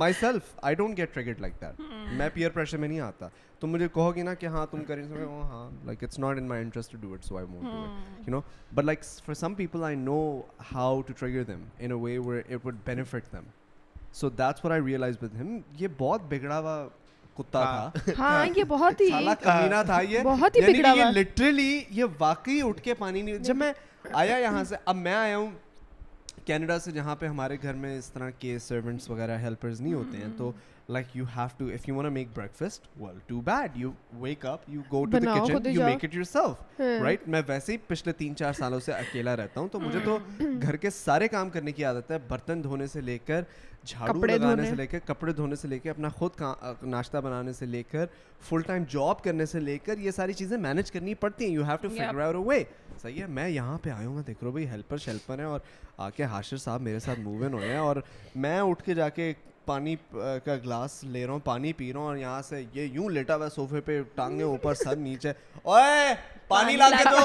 Speaker 4: Myself, I don't get triggered like that. मैं peer pressure में नहीं आता. तुम मुझे कहोगे ना कि हाँ तुम करेंगे, हाँ, like it's not in my interest to do it, so I won't do it. You know, but like for some people I know how to trigger them in a way where it would benefit them. So that's what I realized with him. ये बहुत बिगड़ा हुआ कुत्ता था.
Speaker 3: हाँ ये बहुत ही
Speaker 4: साला कमीना था ये.
Speaker 3: बहुत ही बिगड़ा हुआ.
Speaker 4: ये लिटरली ये वाकई उठ के पानी नहीं. जब मैं आया यहाँ से, अब मैं आया हूँ कनाडा से जहाँ पे हमारे घर में इस तरह के सर्वेंट्स वगैरह हेल्पर्स नहीं होते हैं. तो like you have to, if you want to make breakfast, well too bad, you wake up, you go to the kitchen, you make it yourself, right? मैं वैसे ही पिछले 3-4 सालों से अकेला रहता हूँ, तो मुझे तो घर के सारे काम करने की आदत है. बर्तन धोने से लेकर, झाड़ू लगाने से लेकर, कपड़े धोने से लेकर, अपना खुद नाश्ता बनाने से लेकर, फुल टाइम जॉब करने से लेकर, ये सारी चीज़ें मैनेज करनी पड़ती हैं. You have to figure out a way. सही है. मैं यहाँ पे आया हूँ, मैं देख रहा हूँ भाई हेल्पर है, और आके हाशिर साहब मेरे साथ मूव इन हुए हैं, और मैं उठ के जाके पानी का ग्लास ले रहा हूँ, पानी पी रहा हूँ, और यहाँ से ये यूं लेटा हुआ सोफे पे, टांगे ऊपर, सर नीचे, ओए पानी ला के दो.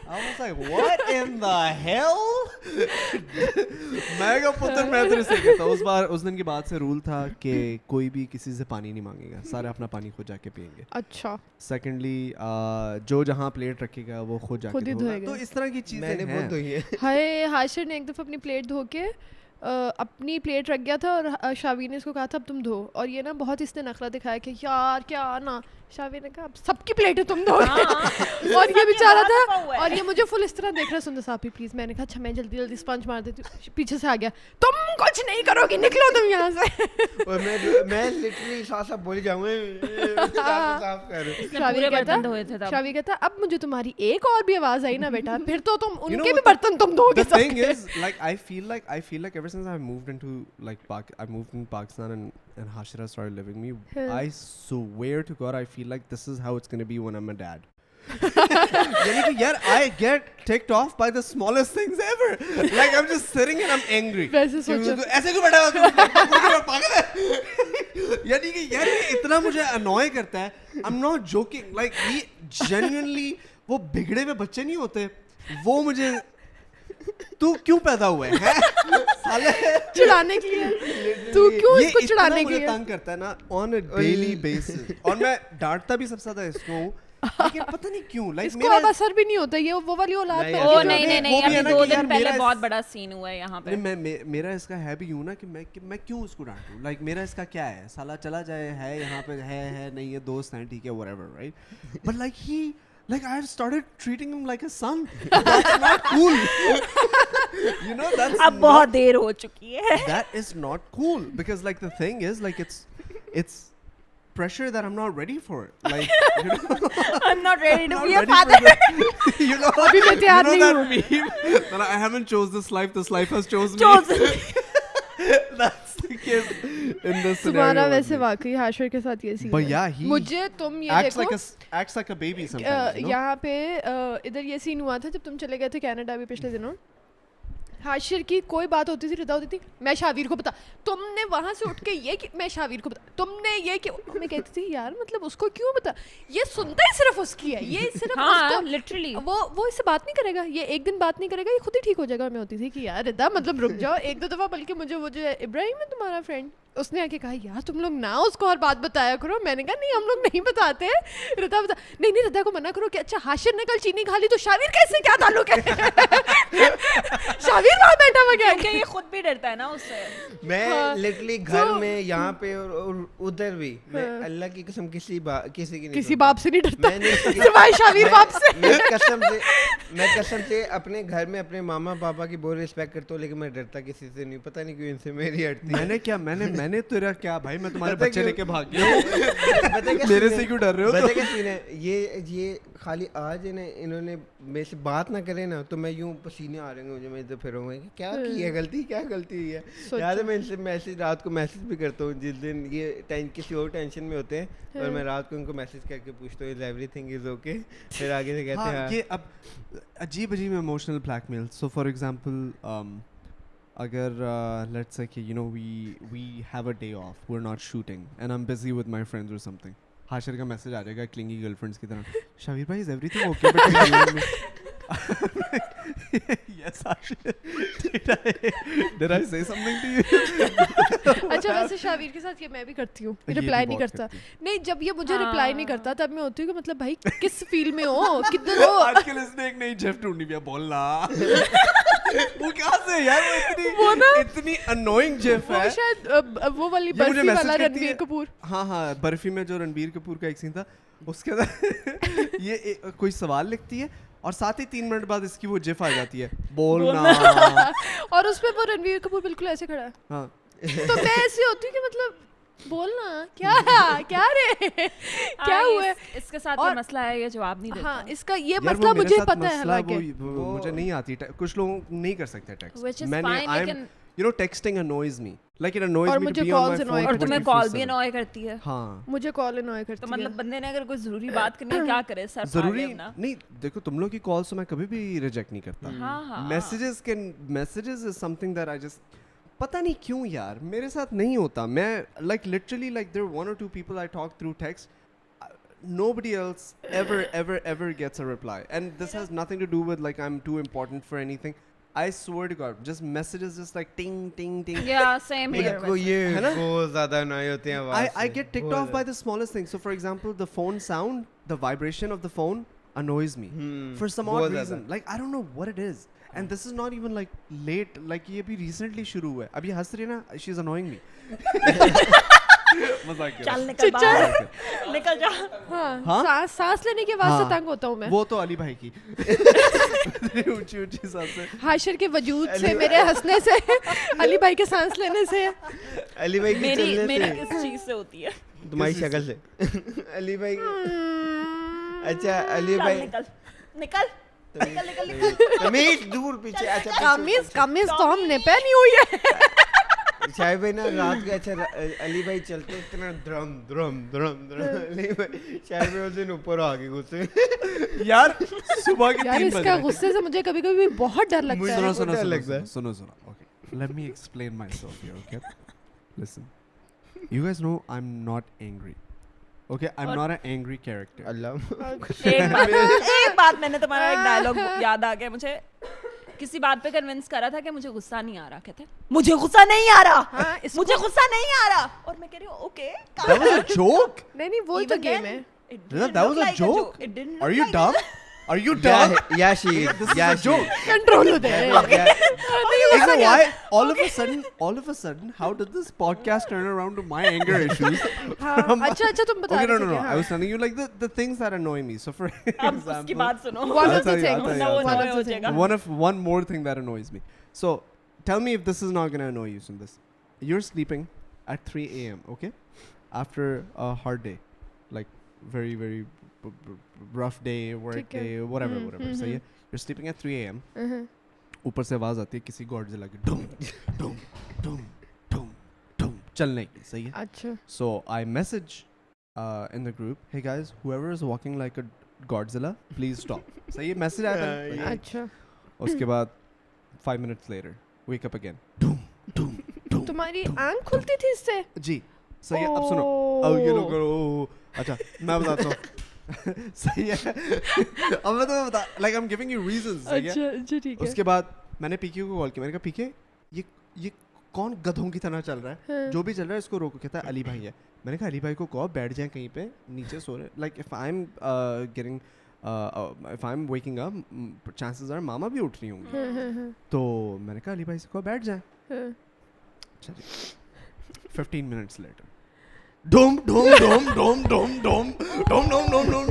Speaker 4: I was like, what in the hell? मैं का पुत्र मैं तेरे से कहता हूँ उस दिन के बाद से रूल था कि कोई भी किसी से पानी नहीं मांगेगा, सारे अपना पानी खुद जाके पियेंगे।
Speaker 3: अच्छा
Speaker 4: सेकेंडली जो जहाँ प्लेट रखेगा वो खुद
Speaker 3: खुद
Speaker 4: जाके
Speaker 3: ही
Speaker 4: धोगा।
Speaker 3: धोएगा।
Speaker 4: तो इस तरह की चीजें
Speaker 1: मैंने बहुत
Speaker 4: हैं।
Speaker 1: धोई है।
Speaker 3: हाय हाशिर ने एक दफ़ा अपनी प्लेट धो के अपनी प्लेट रख गया था और शावी ने इसको कहा था अब तुम धो, और ये ना बहुत इसने नखरा दिखाया कि यार क्या ना, शावी ने कहा अब सबकी प्लेटें तुम धो और ये बेचारा था और ये मुझे फुल इस तरह देख रहा, सुंदर साहब प्लीज। मैंने कहा अच्छा मैं जल्दी जल्दी स्पंज मार देती हूँ, पीछे से आ गया तुम कुछ नहीं करोगी, निकलो तुम यहाँ से।
Speaker 1: और मैं लिटरली साफ साफ बोल जाऊंगा साफ कर।
Speaker 3: शावी कहता
Speaker 2: धोए थे तब।
Speaker 3: शावी कहता अब मुझे तुम्हारी एक और भी आवाज आई ना बेटा फिर तो तुम
Speaker 4: You know
Speaker 3: उनके भी
Speaker 4: what the-
Speaker 3: बर्तन तुम धोगे
Speaker 4: The thing
Speaker 3: सबके।
Speaker 4: is, like, I feel like ever since I moved into I moved in Pakistan and Hashira started living me, I swear to God, I feel like this is how it's gonna be when I'm a dad. यानी कि यार I get ticked off by the smallest things ever. Like I'm just sitting and I'm angry.
Speaker 3: वैसे सोचो
Speaker 4: ऐसे क्यों बैठा हुआ तू? पागल है? यानी कि यार ये इतना मुझे annoy करता है. I'm not joking. Like ये genuinely वो बिगड़े हुए बच्चे नहीं होते. वो मुझे तू क्यों पैदा हुआ है? साले
Speaker 3: चिढ़ाने के लिए तू क्यों
Speaker 4: ये
Speaker 3: इसको
Speaker 4: इतना
Speaker 3: चिढ़ाने के
Speaker 4: मुझे
Speaker 3: लिए?
Speaker 4: तंग करता है ना on a daily basis. और मैं डांटता भी सबसे ज्यादा इसको हूँ, लेकिन पता नहीं क्यों लाइक
Speaker 3: इसको अब असर भी नहीं होता, ये वो वाली औलाद
Speaker 1: नहीं,
Speaker 3: पे
Speaker 1: यार,
Speaker 2: ओ
Speaker 1: जो
Speaker 2: नहीं नहीं
Speaker 4: वो
Speaker 2: नहीं,
Speaker 4: भी है
Speaker 2: अभी
Speaker 4: ना
Speaker 2: 2
Speaker 4: कि यार
Speaker 2: दिन पहले
Speaker 4: मेरा
Speaker 2: बहुत
Speaker 4: इस-
Speaker 2: बड़ा सीन हुआ है यहाँ पे।
Speaker 4: मेरा इसका है भी यूं ना कि मैं क्यों उसको डांटूं? लाइक मेरा इसका क्या है? साला चला जाए, है यहाँ पे है नहीं है, दोस्त हैं, ठीक है, whatever, right? But like I have started treating him like a son. That's not cool. You know, that's
Speaker 2: अब बहुत देर हो चुकी है।
Speaker 4: that is not cool because like the thing is like it's pressure that I'm not ready for. Like you know,
Speaker 2: I'm not ready to
Speaker 4: not
Speaker 2: be a
Speaker 4: ready
Speaker 2: father.
Speaker 4: for the- you know,
Speaker 3: अभी मैं तैयार
Speaker 4: you
Speaker 3: नहीं
Speaker 4: know that meme that I haven't chose this life has chosen me.
Speaker 2: Chosen.
Speaker 4: That's the case in this scenario.
Speaker 3: तुम्हारा
Speaker 4: with
Speaker 3: वैसे
Speaker 4: me.
Speaker 3: वाकई हाशिर के साथ ये सीन
Speaker 4: But
Speaker 3: है।
Speaker 4: yeah, he
Speaker 3: मुझे तुम ये
Speaker 4: acts
Speaker 3: देखो
Speaker 4: acts like a baby sometimes. You know?
Speaker 3: यहाँ पे इधर ये सीन हुआ था जब तुम चले गए थे कनाडा भी पिछले दिनों। हाशिर की कोई बात होती थी, रिदा होती थी मैं शावीर को बता, तुमने वहां से उठ के ये कि मैं शावीर को बता, तुमने ये कि मैं कहती थी यार मतलब उसको क्यों बता, ये सुनता ही सिर्फ उसकी है, ये सिर्फ
Speaker 2: हाँ
Speaker 3: उसको
Speaker 2: लिटरली।
Speaker 3: वो इससे बात नहीं करेगा, ये एक दिन बात नहीं करेगा, ये खुद ही ठीक हो जाएगा। मैं होती थी कि यार रिदा मतलब रुक जाओ एक दो दफा, बल्कि मुझे वो जो इब्राहिम है तुम्हारा फ्रेंड उसने आके कहा यार तुम लोग ना उसको हर बात बताया करो। मैंने कहा नहीं हम लोग नहीं बताते। रिदा बता नहीं नहीं रिदा को मना करो कि अच्छा हाशिर ने कल चीनी खा ली तो शावीर कैसे क्या ताल्लुक है? शावीर वहां बैठा हुआ क्या?
Speaker 2: क्योंकि ये खुद भी डरता है ना उससे।
Speaker 1: मैं
Speaker 3: हाँ,
Speaker 1: लिटरली घर
Speaker 3: तो-
Speaker 1: में यहाँ पे और उधर भी मैं अल्लाह की कसम किसी की नहीं
Speaker 3: किसी
Speaker 1: सुनता।
Speaker 3: बाप से नहीं डरता
Speaker 1: मैंने
Speaker 3: सिवाय शावीर बाप से।
Speaker 1: मैं कसम से अपने घर में अपने मामा पापा की बहुत रिस्पेक्ट करता हूँ, लेकिन मैं डरता किसी से नहीं, पता नहीं क्यों इनसे मेरी हटती है।
Speaker 4: मैंने तेरा क्या भाई, मैं तुम्हारे
Speaker 1: पता
Speaker 4: बच्चे
Speaker 1: क्यों?
Speaker 4: लेके भाग गया।
Speaker 1: पता क्या
Speaker 4: मेरे
Speaker 1: सीन
Speaker 4: से
Speaker 1: है?
Speaker 4: क्यों डर रहे हो?
Speaker 1: पता क्या सीन है? ये खाली आज इन्होंने मेरे से बात ना करे ना तो मैं यूं पसीने आ रहे हैं मुझे, मैं इधर फिर रहूँगा कि क्या की है गलती, क्या गलती हुई है। याद है मैं इनसे मैसेज रात को मैसेज भी करता हूँ जिस दिन ये किसी और टेंशन में होते हैं, और मैं रात को उनको मैसेज करके पूछता हूँ इज एवरीथिंग इज ओके, फिर आगे से कहते हैं
Speaker 4: हाँ, ये अब अजीब emotional blackmail. So for example अगर लेट्स से कि you know we have a day off, we are not shooting and I am busy with my friends और समथिंग, हाशिर का मैसेज आ जाएगा क्लिंगी गर्लफ्रेंड्स की तरह, शावीर भाई is everything okay between you and me? Yes, Hashir. Did I say something to you?
Speaker 3: अच्छा वैसे शावीर के साथ ये मैं भी करती हूँ,
Speaker 4: ये
Speaker 3: रिप्लाई
Speaker 4: भी
Speaker 3: नहीं
Speaker 4: बहुत
Speaker 3: करता।
Speaker 4: करती
Speaker 3: नहीं जब ये मुझे रिप्लाई नहीं
Speaker 2: हाँ।
Speaker 3: करता तब मैं होती हूँ कि मतलब भाई किस फील्ड में हो, किधर हो?
Speaker 4: आजकल इसने एक नई जेफ ढूंढी भी है, बोलना। वो कहाँ से यार,
Speaker 3: वो ना-
Speaker 4: इतनी अनोइंग जेफ
Speaker 3: वो
Speaker 4: है।
Speaker 3: शायद वो वाली
Speaker 4: ये मुझे
Speaker 3: बर्फी
Speaker 4: मैसेज
Speaker 3: वाला
Speaker 4: करती
Speaker 3: रणबीर
Speaker 4: है।
Speaker 3: कपूर।
Speaker 4: हाँ हाँ, बर्फी में जो रणबीर कपूर का एक सीन था, उसके अंदर ये कोई सवाल लिखती है और साथ ही 3 मिनट बाद इसकी वो जिफ आ जाती है, बोलना।
Speaker 3: और उसमें वो रणबीर कपूर बिल्कुल ऐसे खड़ा है,
Speaker 4: हाँ,
Speaker 3: तो मैं ऐसी होती हूँ कि मतलब बोलना क्या क्या रे क्या
Speaker 2: हाँ,
Speaker 3: हुआ है?
Speaker 2: इसके साथ
Speaker 3: और-
Speaker 2: ये मसला है, ये जवाब नहीं देता।
Speaker 3: हाँ इसका ये
Speaker 4: यार वो
Speaker 3: मसला
Speaker 4: मेरे
Speaker 3: मुझे
Speaker 4: साथ
Speaker 3: पता है
Speaker 4: मसला
Speaker 3: हालांकि
Speaker 4: वो मुझे नहीं आती, कुछ लोग नहीं कर सकते टेक्स्ट।
Speaker 2: Which is fine, लेकिन
Speaker 4: you know texting annoys me, like it annoys
Speaker 3: और
Speaker 4: me to
Speaker 3: मुझे
Speaker 4: be on
Speaker 3: calls
Speaker 4: my
Speaker 3: annoy
Speaker 4: phone
Speaker 2: और तुम्हें
Speaker 4: 24/7.
Speaker 2: कॉल भी अनॉय करती है।
Speaker 4: हाँ,
Speaker 3: मुझे कॉल अनॉय करती
Speaker 2: तो
Speaker 3: है।
Speaker 2: मतलब बंदे ने अगर कोई जरूरी बात करनी है क्या करे, सर फाड़
Speaker 4: जरूरी
Speaker 2: ले अपना।
Speaker 4: नहीं, देखो तुम लोग की कॉल्स तो मैं कभी भी रिजेक्ट नहीं करता।
Speaker 2: हाँ हाँ
Speaker 4: messages is something that I just, पता नहीं क्यों यार मेरे साथ नहीं होता। मैं like literally like there are 1 or 2 people I talk through text, nobody else ever gets a reply, and this has nothing to do with like I'm too important for anything. I swear to God, just messages just like ting ting ting.
Speaker 2: Yeah, same here.
Speaker 1: मेरे को ये
Speaker 4: है ना?
Speaker 1: बहुत ज़्यादा annoy होते हैं आवाज़
Speaker 4: I
Speaker 1: से,
Speaker 4: get ticked
Speaker 1: बहुत
Speaker 4: off by the smallest thing. So for example, the phone sound, the vibration of the phone annoys me for some odd
Speaker 1: बहुत
Speaker 4: reason.
Speaker 1: ज़्यादा।
Speaker 4: Like I don't know what it is. And this is not even like late. Like ये भी recently शुरू हुआ है. अब ये हंस रही है ना? She's annoying me. मजाक कर रहा
Speaker 2: चल
Speaker 4: हूँ।
Speaker 2: निकल
Speaker 3: चिच्चा।
Speaker 2: बाहर, निकल जा।
Speaker 3: हाँ सांस लेने के वास्ते
Speaker 4: हाँ।
Speaker 3: तंग होता हूँ मैं
Speaker 4: वो तो अली भाई की ऊंची ऊंची सांसें।
Speaker 3: हाशिर के वजूद से मेरे हंसने से अली भाई के सांस लेने से
Speaker 1: अली भाई की
Speaker 2: मेरी
Speaker 1: चलने
Speaker 2: मेरी
Speaker 1: से
Speaker 2: किस चीज से होती है?
Speaker 1: तुम्हारी शक्ल से अली भाई अच्छा अली
Speaker 2: चल
Speaker 1: भाई
Speaker 2: निकल निकल निकल निकल निकल।
Speaker 1: तमीज दूर पीछे अच्छा
Speaker 3: कमीज कमीज तो हमने पहनी हुई है
Speaker 1: शायद भाई ना रात के अच्छा अली भाई चलते इतना drum drum drum drum Ali भाई शायद भाई उस दिन ऊपर आ गए गुस्से
Speaker 4: यार सुबह के
Speaker 3: यार
Speaker 4: 3 बज
Speaker 3: इसका
Speaker 4: रहे हैं।
Speaker 3: गुस्से से मुझे कभी कभी बहुत डर लगता
Speaker 1: मुझे
Speaker 3: है
Speaker 4: सुनो सुनो
Speaker 1: डर
Speaker 4: सुनो
Speaker 1: लगता है।
Speaker 4: सुनो सुनो सुनो okay let me explain myself here okay listen you guys know I'm not angry okay I'm not an angry character
Speaker 1: अल्लाह
Speaker 2: एक बात मैंने तुम्हारा एक डायलॉग याद आ गया मुझे। किसी बात पे कन्विंस करा था कि मुझे गुस्सा नहीं आ रहा, कहते मुझे गुस्सा नहीं आ रहा,
Speaker 3: हाँ, इसको-
Speaker 2: मुझे गुस्सा नहीं आ रहा, और मैं कह रही हूँ okay
Speaker 4: that was a joke
Speaker 3: नहीं वो तो गेम है
Speaker 4: that was a joke are you dumb are you
Speaker 1: या
Speaker 4: dumb
Speaker 1: या शी
Speaker 4: this is
Speaker 1: या
Speaker 4: a joke
Speaker 3: कंट्रोल हो जाए
Speaker 4: you know why all of a sudden how did this podcast turn around to my anger issues from-
Speaker 3: अच्छा अच्छा तुम बता
Speaker 4: okay no
Speaker 3: रहे
Speaker 4: no
Speaker 3: थे
Speaker 4: no
Speaker 3: कि
Speaker 4: I was telling you like the things that annoy me so for
Speaker 2: अब उसकी
Speaker 4: example
Speaker 2: बात सुनो।
Speaker 3: One
Speaker 4: I'll
Speaker 3: of the
Speaker 4: tell you, I'll
Speaker 3: things.
Speaker 4: tell you,
Speaker 2: ना वो
Speaker 4: I'll
Speaker 2: annoy
Speaker 4: tell you.
Speaker 2: हो जाएगा।
Speaker 4: one more thing that annoys me. So tell me if this is not gonna annoy you. So this, you're sleeping at 3 a.m. Okay, after a hard day, like very very rough day, work
Speaker 3: ठीक है।
Speaker 4: day, whatever. So yeah, you're sleeping at 3 a.m. ऊपर से आवाज आती है किसी Godzilla की डुम डुम डुम डुम डुम चलने की सही है.
Speaker 3: अच्छा
Speaker 4: So I message in the group, hey guys, whoever is walking like a Godzilla, please stop. सही है मैसेज आया था.
Speaker 3: अच्छा
Speaker 4: उसके बाद 5 minutes later wake up again Doom Doom Doom
Speaker 3: तुम्हारी आंख खुलती थी इससे
Speaker 4: जी सही है अब सुनो अब ये लोग अच्छा मैं बताता हूँ सही है अब मैं तुम्हें बता like I'm giving you reasons सही है
Speaker 3: अच्छा अच्छा ठीक है
Speaker 4: उसके बाद मैंने पीके को कॉल किया मैंने कहा पीके ये कौन गधों की तरह चल रहा है जो भी चल रहा है इसको रोको कहता है अली भाई है मैंने कहा अली भाई को कहो बैठ जाए कहीं पे नीचे सो रहे like if I am getting if I'm waking up, chances are मामा भी उठ रही होंगी तो मैंने कहा अली भाई से कहो बैठ जाए 15 minutes later dome dome dome dome dome dome dome dome dome dome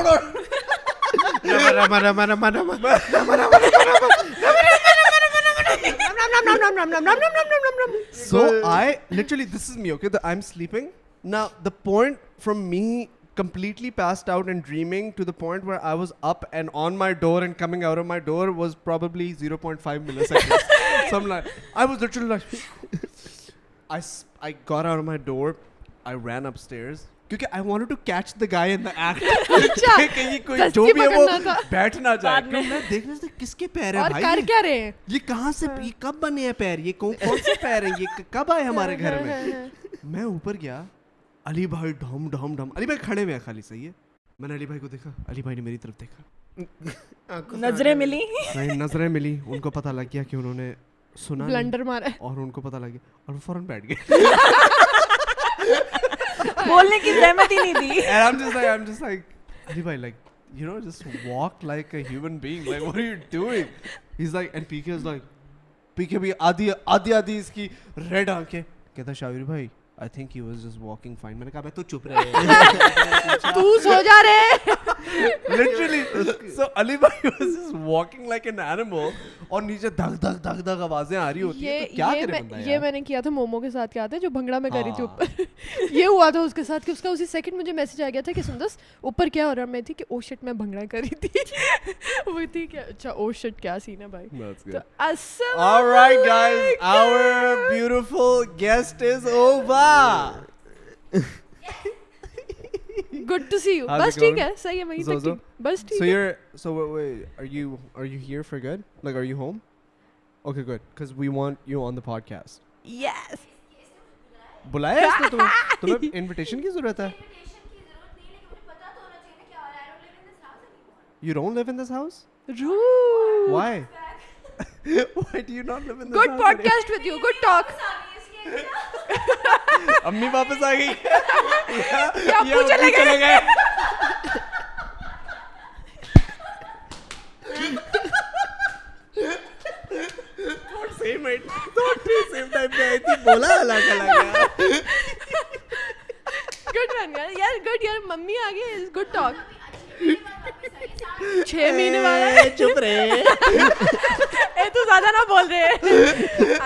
Speaker 4: dome
Speaker 1: Rama Rama Rama Rama
Speaker 4: So I literally, this is me, okay? I'm sleeping. Now the point from me completely passed out and dreaming to the point where I was up and on my door and coming out of my door was probably 0.5 milliseconds. So I'm like, I was literally like, I got out of my door, I ran upstairs. क्योंकि I wanted to catch the guy in the act. कहीं कोई जो भी है वो बैठ ना जाए. क्यों मैं देखने से किसके पैर हैं
Speaker 3: और
Speaker 4: भाई?
Speaker 3: कर क्या रहे हैं
Speaker 4: ये कहाँ से ये कब बने हैं पैर ये कौन से पैर हैं ये कब आए हमारे घर में मैं ऊपर गया अली भाई ढम ढम ढम अली भाई खड़े हुए हैं खाली सही है मैंने अली भाई को देखा अली भाई ने मेरी तरफ देखा
Speaker 2: नजरें मिली
Speaker 4: नहीं नजरें मिली उनको पता लग गया कि उन्होंने सुना
Speaker 3: ब्लंडर मारा है
Speaker 4: और उनको पता लग गया और वो फौरन बैठ गए
Speaker 2: बोलने की जहमत ही नहीं दी
Speaker 4: and I'm just like Ali भाई like you know just walk like a human being like what are you doing he's like and PK is like PK भी आधी इसकी रेड आंखें कहता शाविर भाई I think he was just walking fine मैंने कहा मैं तो चुप रहे
Speaker 3: तू सो जा रे
Speaker 4: literally so Ali bhai was just walking like an animal और नीचे धक धक धक धक आवाजें आ रही होती है तो क्या करे बंदा
Speaker 3: ये
Speaker 4: यार
Speaker 3: मैंने किया था मोमो के साथ क्या था जो भंगड़ा में करी थी
Speaker 4: हाँ।
Speaker 3: ऊपर ये हुआ था उसके साथ कि उसका उसी सेकंड मुझे मैसेज आ गया था कि सुंदस ऊपर क्या हो रहा मैं थी कि ओ शिट मैं भंगड़ा करी थी वो थी क्या अच्छा ओ शिट क्या सीन है भाई
Speaker 4: That's
Speaker 3: तो
Speaker 4: good
Speaker 3: अस्सलाम
Speaker 4: all right guys our beautiful guest is over
Speaker 3: good to see you
Speaker 4: How's it
Speaker 3: बस ठीक
Speaker 4: going?
Speaker 3: है सही है वहीं तक
Speaker 4: Zozo?
Speaker 3: ठीक बस ठीक
Speaker 4: So
Speaker 3: है
Speaker 4: you're wait are you here for good like are you home okay good because we want you on the podcast
Speaker 2: yes
Speaker 4: बुलाया इसने तुम्हें इनविटेशन की जरूरत है you don't live in this house
Speaker 3: रू
Speaker 4: why Why do you not live in this
Speaker 3: Good
Speaker 4: house
Speaker 3: podcast with you. Good talk.
Speaker 4: anymore? अम्मी वापस आ गई.
Speaker 3: या अप्पू चले गए.
Speaker 4: Same it. Same time पे आई थी. बोला अलग अलग.
Speaker 3: Good one यार. Good यार. मम्मी आ गई. Is good talk. 6 महीने वाला है.
Speaker 4: चुप रहे.
Speaker 3: ए तू ज्यादा ना बोल रहे.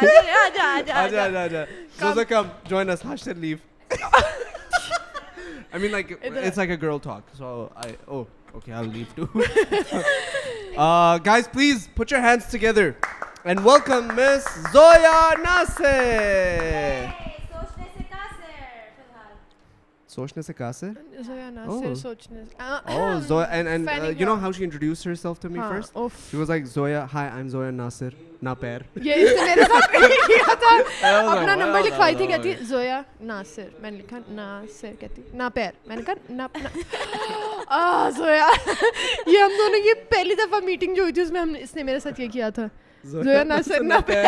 Speaker 3: आजा.
Speaker 4: Zoza, come join us. Hashtag leave. I mean, like it's like a girl talk. So okay, I'll leave too. Guys, please put your hands together and welcome Miss Zoya Nasser. सोचने से कहाँ से?
Speaker 3: Zoya
Speaker 4: Oh.
Speaker 3: Nasser सोचने.
Speaker 4: Oh, Zoya, and
Speaker 3: Finding
Speaker 4: you know
Speaker 3: out.
Speaker 4: how she introduced herself to me first?
Speaker 3: Oof.
Speaker 4: She was like, Zoya, hi, I'm Zoya Nasser. Na pair.
Speaker 3: ये इसने मेरे साथ किया था.
Speaker 4: was
Speaker 3: अपना
Speaker 4: like,
Speaker 3: नंबर
Speaker 4: well
Speaker 3: लिखवाई थी.
Speaker 4: done,
Speaker 3: कहती
Speaker 4: well
Speaker 3: जोया नासिर. मैंने लिखा नासिर. कहती ना पैर. मैंने कहा ना. जोया. ये हम दोनों की पहली दफा मीटिंग जो हुई थी उसमें इसने मेरे साथ ये किया था. जोया नासिर ना पैर.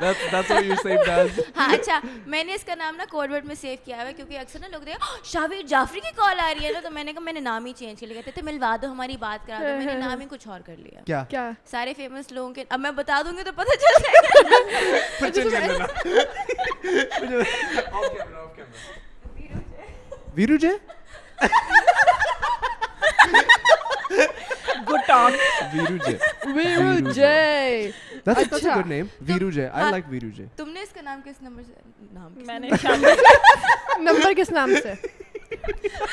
Speaker 4: That's what you saved as.
Speaker 5: हाँ अच्छा मैंने इसका नाम ना कोड वर्ड में सेव किया हुआ है क्योंकि अक्सर ना लोग देखा शाबिर जाफरी की कॉल आ रही है ना तो मैंने कहा मैंने नाम ही चेंज कर लिया. कहते थे मिलवा दो हमारी बात करा दो. मैंने नाम ही कुछ और कर लिया.
Speaker 4: क्या?
Speaker 3: क्या?
Speaker 5: सारे फेमस लोगों के अब मैं बता दूंगी तो पता चल जाएगा.
Speaker 4: फिर चलिए लेना. Off camera. वीरू जय?
Speaker 2: Good talk.
Speaker 4: वीरू जय.
Speaker 3: वीरू जय.
Speaker 4: That's a
Speaker 3: अच्छा.
Speaker 4: good name. वीरू जय. I
Speaker 5: हाँ.
Speaker 4: like वीरू जय.
Speaker 5: तुमने इसका नाम किस नंबर से
Speaker 2: मैंने
Speaker 3: नंबर किस नाम से?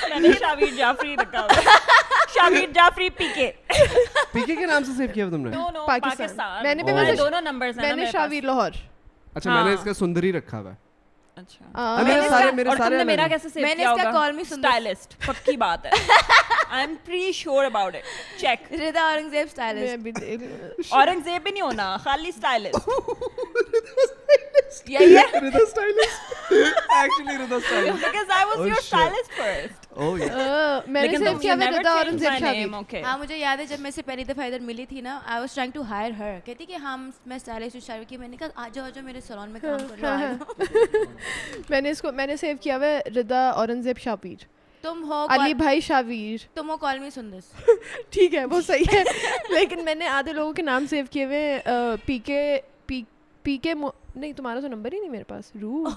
Speaker 2: मैंने शाबिर जाफरी रखा हुआ है. शाबिर जाफरी पीके.
Speaker 4: पीके के नाम से सेव किया तुमने?
Speaker 2: नो
Speaker 3: पाकिस्तान.
Speaker 2: पाकिस्तान.
Speaker 3: मैंने भी
Speaker 2: मेरे
Speaker 3: मैंने
Speaker 2: दोनों नंबर्स हैं ना
Speaker 3: मैंने
Speaker 2: मेरे पास.
Speaker 3: शाबिर लाहौर.
Speaker 4: अच्छा मैंने
Speaker 2: हाँ.
Speaker 4: इसका सुंदरी रखा हुआ है.
Speaker 2: अच्छा.
Speaker 4: मेरे
Speaker 2: और
Speaker 4: सारे
Speaker 2: तुमने मेरा
Speaker 4: अलग हैं.
Speaker 2: कैसे सेव
Speaker 5: मैंने
Speaker 2: किया
Speaker 5: इसका
Speaker 2: होगा?
Speaker 5: call me सुंदर.
Speaker 2: स्टाइलिस्ट. पक्की बात है. I am pretty sure about it. Check.
Speaker 5: Rida Aurangzeb stylist.
Speaker 3: मैं भी
Speaker 2: औरंगजेब भी नहीं होना, खाली स्टाइलिस्ट.
Speaker 5: यही है.
Speaker 4: Rida stylist. Actually Rida stylist.
Speaker 2: Because I was
Speaker 4: Oh,
Speaker 2: your
Speaker 4: shit.
Speaker 2: stylist first.
Speaker 4: Oh yeah.
Speaker 3: मैंने
Speaker 2: लेकिन
Speaker 3: सेव
Speaker 2: तुम
Speaker 3: किया
Speaker 2: you
Speaker 3: मैं
Speaker 2: never
Speaker 3: दादा
Speaker 2: changed
Speaker 3: Aurangzeb
Speaker 2: my
Speaker 3: Shabir.
Speaker 2: name, okay.
Speaker 5: हाँ मुझे याद है जब मैं से पहली दफ़ा इधर मिली थी ना I was trying to hire her. कहती कि हम मैं स्टाइलिस्ट हूँ शाबिर की. मैंने कहा आ जाओ मेरे सैलून में काम कर रहा हूँ.
Speaker 3: मैंने सेव किया हुआ है रिदा औरंगजेब शाबिर.
Speaker 5: तुम हो
Speaker 3: अली भाई शाबिर.
Speaker 5: तुम हो कॉल मी सुंदस.
Speaker 3: ठीक है वो सही है. लेकिन मैंने आधे लोगों के नाम सेव किए हुए. पीके नहीं तुम्हारा तो नंबर ही नहीं मेरे पास. रूड.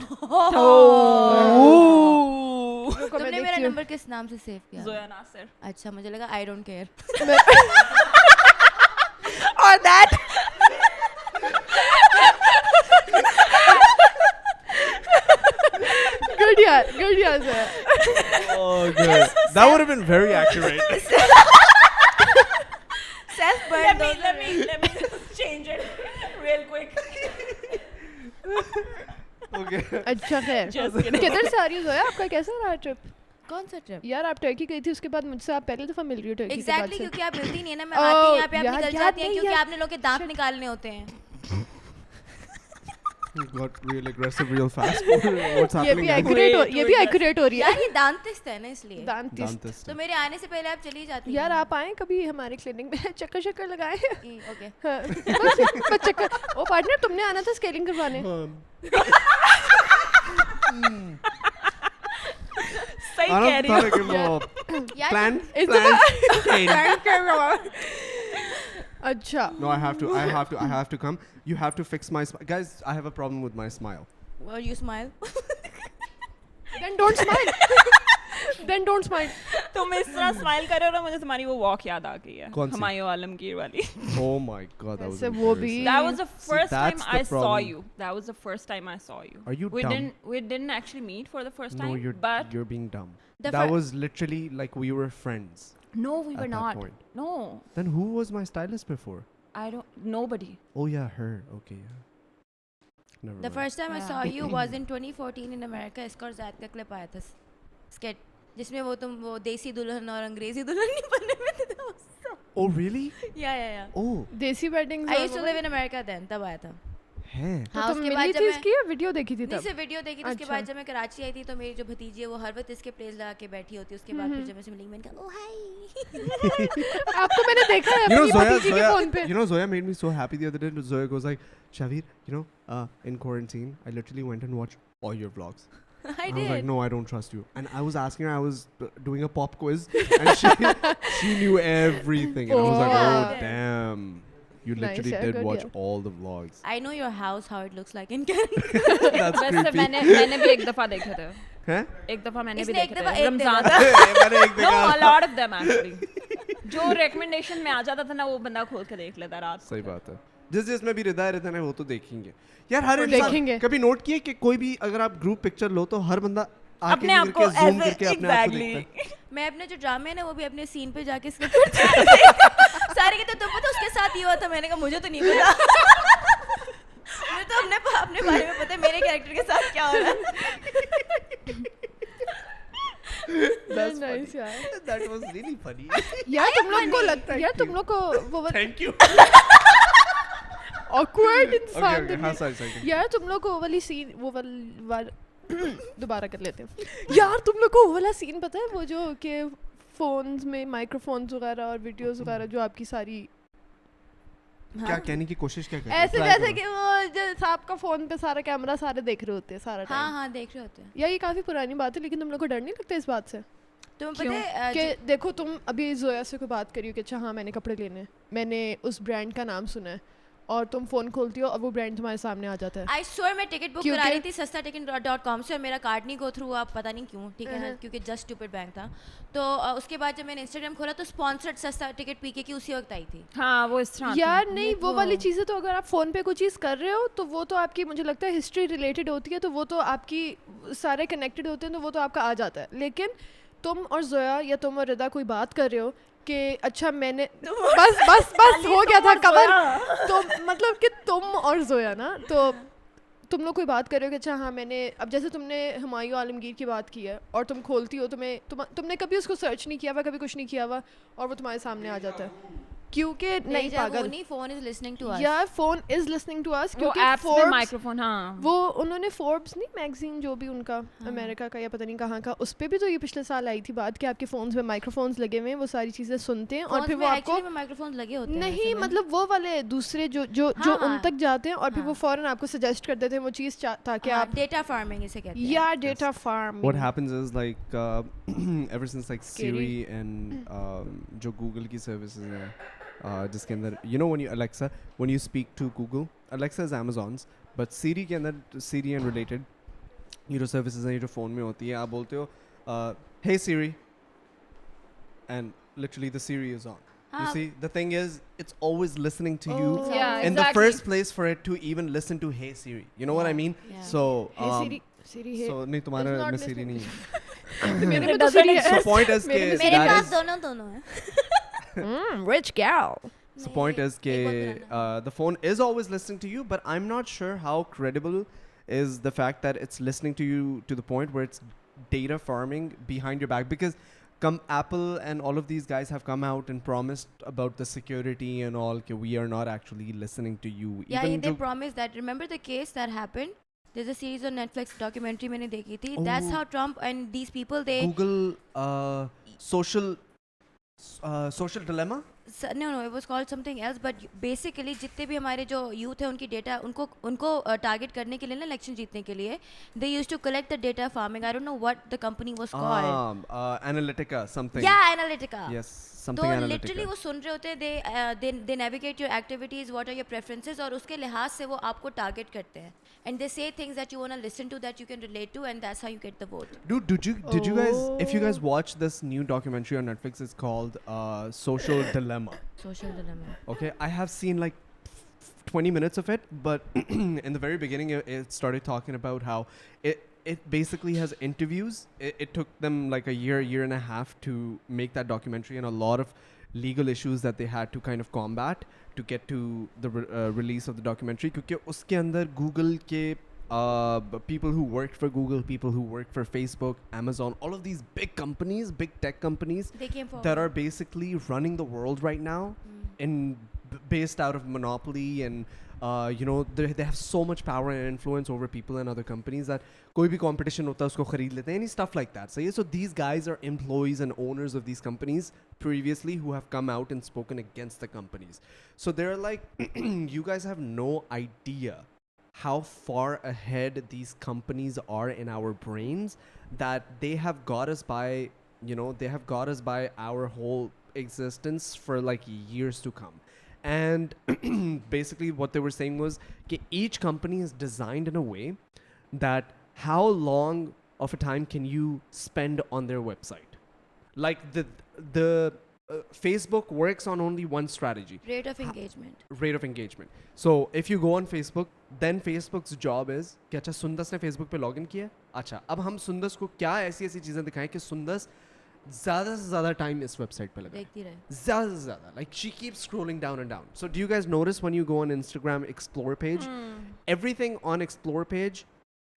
Speaker 5: तुमने मेरा नंबर किस नाम से सेव किया?
Speaker 2: जोया नासिर.
Speaker 5: अच्छा मुझे लगा आई डोंट केयर.
Speaker 3: और दैट गुड यार sir.
Speaker 4: Oh good. That would have been very accurate.
Speaker 5: Self
Speaker 2: Let me change it real quick.
Speaker 4: Okay.
Speaker 3: अच्छा खैर.
Speaker 2: Just kidding.
Speaker 3: किधर से आ रही हो जोया? आपका कैसा रहा ट्रिप?
Speaker 5: कौन सा ट्रिप?
Speaker 3: यार आप टर्की गई थी उसके बाद मुझसे आप पहली दफा मिल रही हो टर्की के बाद
Speaker 5: एग्जैक्टली
Speaker 3: से.
Speaker 5: क्योंकि आप मिलती नहीं है ना. मैं
Speaker 3: Oh,
Speaker 5: आती हूँ यहाँ पे आप
Speaker 3: यार,
Speaker 5: निकल
Speaker 3: याद
Speaker 5: जाती हैं
Speaker 3: नहीं
Speaker 5: क्योंकि
Speaker 3: यार.
Speaker 5: आपने लोग के दांत निकालने होते हैं.
Speaker 4: You got real aggressive real fast. What's
Speaker 3: ये भी
Speaker 4: happening? guys?
Speaker 3: एक्यूरेट हो ये भी एक्यूरेट हो रही
Speaker 5: यार
Speaker 3: है.
Speaker 5: ये दांतिस्त है ना इसलिए.
Speaker 3: दांतिस्त.
Speaker 4: Dantist.
Speaker 5: तो मेरे आने से पहले आप चली जाती
Speaker 3: यार
Speaker 5: हैं.
Speaker 3: आप आए कभी हमारे क्लिनिक में चक्कर लगाए.
Speaker 5: ओके.
Speaker 3: हाँ, बस चक्कर. ओ पार्टनर तुमने आना था स्केलिंग करवाने.
Speaker 2: सही कह रही
Speaker 4: Anand,
Speaker 2: हो.
Speaker 5: यार
Speaker 4: plan.
Speaker 3: इस
Speaker 4: Plan.
Speaker 3: अच्छा.
Speaker 4: No, I have to come. You have to fix my smile. Guys, I have a problem with my smile.
Speaker 5: और you smile.
Speaker 3: Then don't smile. Then don't smile.
Speaker 2: तुम इस तरह स्माइल कर रहे हो ना मुझे तुम्हारी वो वॉक याद आ गई है.
Speaker 4: कौन सी?
Speaker 2: हुमायूं आलमगीर वाली.
Speaker 4: Oh my god, that was
Speaker 3: ऐसे वो भी.
Speaker 2: That was the first
Speaker 4: that's
Speaker 2: time
Speaker 4: the
Speaker 2: I saw
Speaker 4: problem.
Speaker 2: you. That was the first time I saw you.
Speaker 4: Are you
Speaker 2: we
Speaker 4: dumb?
Speaker 2: didn't actually meet for the first
Speaker 4: No,
Speaker 2: time. But
Speaker 4: you're being dumb.
Speaker 5: The
Speaker 4: That
Speaker 5: fir-
Speaker 4: was literally like we were friends.
Speaker 2: no, we
Speaker 4: at
Speaker 2: were
Speaker 4: that
Speaker 2: not.
Speaker 4: point.
Speaker 2: No,
Speaker 4: Then who was my stylist before?
Speaker 2: I don't. Nobody.
Speaker 4: Oh yeah, her. Okay, yeah. Never
Speaker 5: the
Speaker 4: mind.
Speaker 5: First time I
Speaker 2: Yeah.
Speaker 5: Saw you was in 2014 in America. इसका और जैद का clip आया था skate जिसमें वो तुम वो देसी दुल्हन और अंग्रेजी दुल्हन नहीं बनने में थे.
Speaker 4: Oh really?
Speaker 5: या
Speaker 4: Oh.
Speaker 3: Desi wedding.
Speaker 5: I used to live in America then. तब आया था.
Speaker 4: है
Speaker 3: तो
Speaker 5: हाँ,
Speaker 3: तुम
Speaker 5: उसके
Speaker 3: मिली
Speaker 5: बाद
Speaker 3: थी
Speaker 5: जब मैं
Speaker 3: इसकी या वीडियो देखी थी
Speaker 5: नहीं
Speaker 3: तब?
Speaker 5: सिर्फ वीडियो देखी थी, उसके
Speaker 3: अच्छा।
Speaker 5: बाद जब मैं कराची आई थी तो मेरी जो भतीजी है वो हर वक्त इसके प्लेस लगा के बैठी होती है, उसके बाद फिर जब मैं से मिली मैंने कहा ओ हाय
Speaker 3: आपको मैंने देखा है
Speaker 4: You know,
Speaker 3: अपनी भतीजी के फोन पे।
Speaker 4: You know, Zoya made me so happy the other day. Zoya goes like, Shavir, you know, in quarantine, I literally went and watched all your vlogs.
Speaker 5: I
Speaker 4: I was like,
Speaker 5: did.
Speaker 4: no, I don't trust you. And I was asking her, I was doing a pop quiz, and she knew everything. And I was like,
Speaker 3: Oh.
Speaker 4: oh, damn. You
Speaker 3: Nice,
Speaker 4: literally
Speaker 3: yeah,
Speaker 4: did
Speaker 3: good,
Speaker 4: watch
Speaker 3: yeah.
Speaker 4: all the vlogs.
Speaker 5: I know your house how it looks like in Canada.
Speaker 4: That's
Speaker 2: वैसे
Speaker 4: creepy.
Speaker 2: मैंने भी एक दफा देखे थे,
Speaker 4: हैं?
Speaker 2: एक दफा मैंने भी
Speaker 5: इसने एक
Speaker 2: देखे
Speaker 5: दफा
Speaker 2: थे
Speaker 5: एक
Speaker 2: रमजान
Speaker 5: देखा।
Speaker 4: मैंने एक
Speaker 2: नो
Speaker 4: देखा।
Speaker 2: A lot of them actually जो रिकमेंडेशन में आ जाता था ना वो बंदा खोल के देख लेता रात
Speaker 4: सही बात है। जिसमें भी रिदा रहता है वो तो देखेंगे यार। हर इंसान
Speaker 3: देखेंगे।
Speaker 4: कभी नोट किए कि कोई भी अगर आप ग्रुप पिक्चर लो तो हर बंदा आके
Speaker 2: अपने आप
Speaker 4: करके
Speaker 2: को
Speaker 4: जूम
Speaker 2: ऐसे
Speaker 4: करके अपने आप को
Speaker 2: exactly।
Speaker 4: देखता है।
Speaker 5: मैं अपने जो ड्रामे है ना वो भी अपने सीन पे जाके सारे कहते तुम पता उसके साथ ये हुआ था, मैंने कहा मुझे तो नहीं पता। मुझे तो अपने बारे में पता है मेरे कैरेक्टर के साथ क्या हो रहा है।
Speaker 4: That's
Speaker 3: nice
Speaker 4: funny.
Speaker 3: यार।
Speaker 4: That was really funny.
Speaker 3: यार तुम लोग को लगता है यार तुम लोग को वो
Speaker 4: Thank you.
Speaker 3: ऑकवर्ड
Speaker 4: Okay,
Speaker 3: इंसान
Speaker 4: okay.
Speaker 3: दुनिया-
Speaker 4: हाँ, sorry.
Speaker 3: यार तुम लोग को वो वाली सीन वो वाल दोबारा कर लेते हैं। यार तुम लोग को वो वाला सीन पता है वो जो कि फोन्स में माइक्रोफोन्स वगैरह और वीडियोस वगैरह जो आपकी सारी
Speaker 4: क्या कहने की कोशिश क्या कर रहे हो?
Speaker 3: ऐसे
Speaker 4: Try
Speaker 3: जैसे
Speaker 4: करो।
Speaker 3: कि वो जैसे आपका फोन पे सारा कैमरा सारे देख रहे होते हैं सारा
Speaker 5: हाँ
Speaker 3: टाइम।
Speaker 5: हाँ देख रहे होते हैं।
Speaker 3: यार ये काफी पुरानी बात है लेकिन तुम लोग को डर नहीं लगता इस बात से?
Speaker 5: तुम्हें पता
Speaker 3: क्यों
Speaker 5: है
Speaker 3: कि देखो तुम अभी जोया से कोई बात करी हो कि अच्छा हाँ मैंने कपड़े लेने हैं, मैंने उस ब्रांड का नाम सुना है और तुम फोन खोलती हो और वो ब्रांड तुम्हारे सामने आ जाता है।
Speaker 5: आई स्वेयर मैं टिकट बुक
Speaker 3: क्योंकि-
Speaker 5: करा रही थी सस्ता ticket.com से और मेरा कार्ड नहीं गो थ्रू हुआ, पता नहीं क्यों, ठीक है ना,
Speaker 3: हाँ।
Speaker 5: क्योंकि जस्ट स्टूपिड बैंक था। तो उसके बाद जब मैंने इंस्टाग्राम खोला तो स्पॉन्सर्ड सस्ता टिकट पीके की उसी वक्त आई थी।
Speaker 2: हाँ वो इस तरह
Speaker 3: यार नहीं वो वाली चीज़ें तो अगर आप फ़ोन पे कोई चीज़ कर रहे हो तो वो तो आपकी मुझे लगता है हिस्ट्री रिलेटेड होती है, तो वो तो आपकी सारे कनेक्टेड होते हैं तो वो तो आपका आ जाता है। लेकिन तुम और जोया या तुम और रिदा कोई बात कर रहे हो कि अच्छा मैंने बस हो गया था कवर। तो मतलब कि तुम और जोया ना तो तुम लोग कोई बात कर रहे हो कि अच्छा हाँ मैंने अब जैसे तुमने हुमायूं आलमगीर की बात की है और तुम खोलती हो तुमने कभी उसको सर्च नहीं किया हुआ, कभी कुछ नहीं किया हुआ और वो तुम्हारे सामने आ जाता है क्योंकि नहीं पागल
Speaker 5: नहीं phone is listening to us.
Speaker 3: यार phone is listening to us
Speaker 2: वो
Speaker 3: क्योंकि
Speaker 2: एप्स में
Speaker 3: Forbes-
Speaker 2: माइक्रोफोन हाँ
Speaker 3: वो उन्होंने फोर्ब्स नहीं मैगजीन जो भी उनका अमेरिका का या पता नहीं कहाँ का, उस पे भी तो ये पिछले साल आई थी बात कि आपके फोन्स में माइक्रोफोन्स लगे हुए हैं, वो सारी चीजें सुनते हैं और फिर वो आपको
Speaker 5: माइक्रोफोन लगे होते हैं
Speaker 3: नहीं मतलब वो वाले दूसरे जो जो
Speaker 5: हाँ,
Speaker 3: जो उन
Speaker 5: हाँ,
Speaker 3: तक जाते हैं और फिर वो
Speaker 5: हाँ।
Speaker 3: फौरन आपको सजेस्ट कर देते हैं वो चीज़ ताकि आप
Speaker 5: डेटा फार्मिंग इसे कहते हैं।
Speaker 3: या data farm
Speaker 4: What happens is like ever since like
Speaker 3: Scary.
Speaker 4: Siri and जो Google की services हैं जिसके अंदर you know when you Alexa when you speak to Google, Alexa is Amazon's but Siri के अंदर Siri and related ये जो services हैं ये जो phone में होती है आप बोलते हो hey Siri and literally the Siri is on. You
Speaker 5: हाँ,
Speaker 4: see the thing is it's always listening to you
Speaker 3: Oh.
Speaker 2: Yeah,
Speaker 4: in the
Speaker 2: exactly.
Speaker 4: first place for it to even listen to hey Siri. You know what I mean?
Speaker 5: Yeah.
Speaker 4: So
Speaker 3: Hey Siri Siri hey
Speaker 4: so नहीं तुम्हारा
Speaker 3: not
Speaker 4: में Siri
Speaker 3: listening.
Speaker 4: नहीं है.
Speaker 3: मेरे में तो Siri है
Speaker 4: So point is
Speaker 3: मेरे
Speaker 4: कि
Speaker 3: में
Speaker 5: मेरे
Speaker 4: that
Speaker 5: पास
Speaker 4: is-
Speaker 5: दोनों है।
Speaker 3: rich gal
Speaker 4: So point is
Speaker 5: एक बहुत
Speaker 4: कि
Speaker 5: पुराना।
Speaker 4: the phone is always listening to you, but I'm not sure how credible is the fact that it's listening to you to the point where it's data farming behind your back. Because Apple and all of these guys have come out and promised about the security and all. That we are not actually listening to you.
Speaker 5: Yeah,
Speaker 4: Even
Speaker 5: they
Speaker 4: जो-
Speaker 5: promised that. Remember the case that happened? There's a series on Netflix documentary मैंने देखी थी. That's
Speaker 4: Oh.
Speaker 5: how Trump and these people they
Speaker 4: Google social dilemma.
Speaker 5: no it was called something else but basically जितने भी हमारे जो youth है उनकी data उनको टारगेट करने के लिए ना इलेक्शन जीतने के लिए they used to collect the data farming. I don't know what the company was called.
Speaker 4: Analytica something.
Speaker 5: Yeah, Analytica.
Speaker 4: Yes,
Speaker 5: तो
Speaker 4: something Analytica.
Speaker 5: लिटरली वो सुन रहे होते हैं they navigate your activities, what are your preferences और उसके लिहाज से वो आपको टारगेट करते हैं and they say things that you want to listen to that you can relate to and that's how you get the vote.
Speaker 4: Dude, did you guys if you guys watch this new documentary on Netflix, it's called Social Dilemma.
Speaker 5: Social dilemma.
Speaker 4: Okay, I have seen like 20 minutes of it, but in the very beginning it started talking about how it basically has interviews. It took them like a year and a half to make that documentary and a lot of legal issues that they had to kind of combat to get to the release of the documentary. क्योंकि उसके अंदर Google के people who worked for Google, people who worked for Facebook, Amazon, all of these big companies, big tech companies
Speaker 5: They came forward.
Speaker 4: that are basically running the world right now in based out of monopoly and you know, they have so much power and influence over people and other companies that कोई भी competition होता है उसको खरीद लेते हैं, any stuff like that. So these guys are employees and owners of these companies previously who have come out and spoken against the companies. So they're like, you guys have no idea how far ahead these companies are in our brains, that they have got us by, you know, they have got us by our whole existence for like years to come. And basically what they were saying was that each company is designed in a way that how long of a time can you spend on their website. Like the Facebook works on only one strategy,
Speaker 5: Rate of engagement.
Speaker 4: rate of engagement. So if you go on Facebook, then Facebook's job is कि अच्छा सुंदस ने Facebook पे login किया, अच्छा अब हम सुंदस को क्या ऐसी ऐसी चीज़ें दिखाएं कि सुंदस ज़्यादा से ज़्यादा टाइम इस वेबसाइट पे लगाए,
Speaker 5: देखती रहे.
Speaker 4: ज़्यादा से ज़्यादा. Like she keeps scrolling down and down. So do you guys notice when you go on Instagram Explore page, everything on Explore page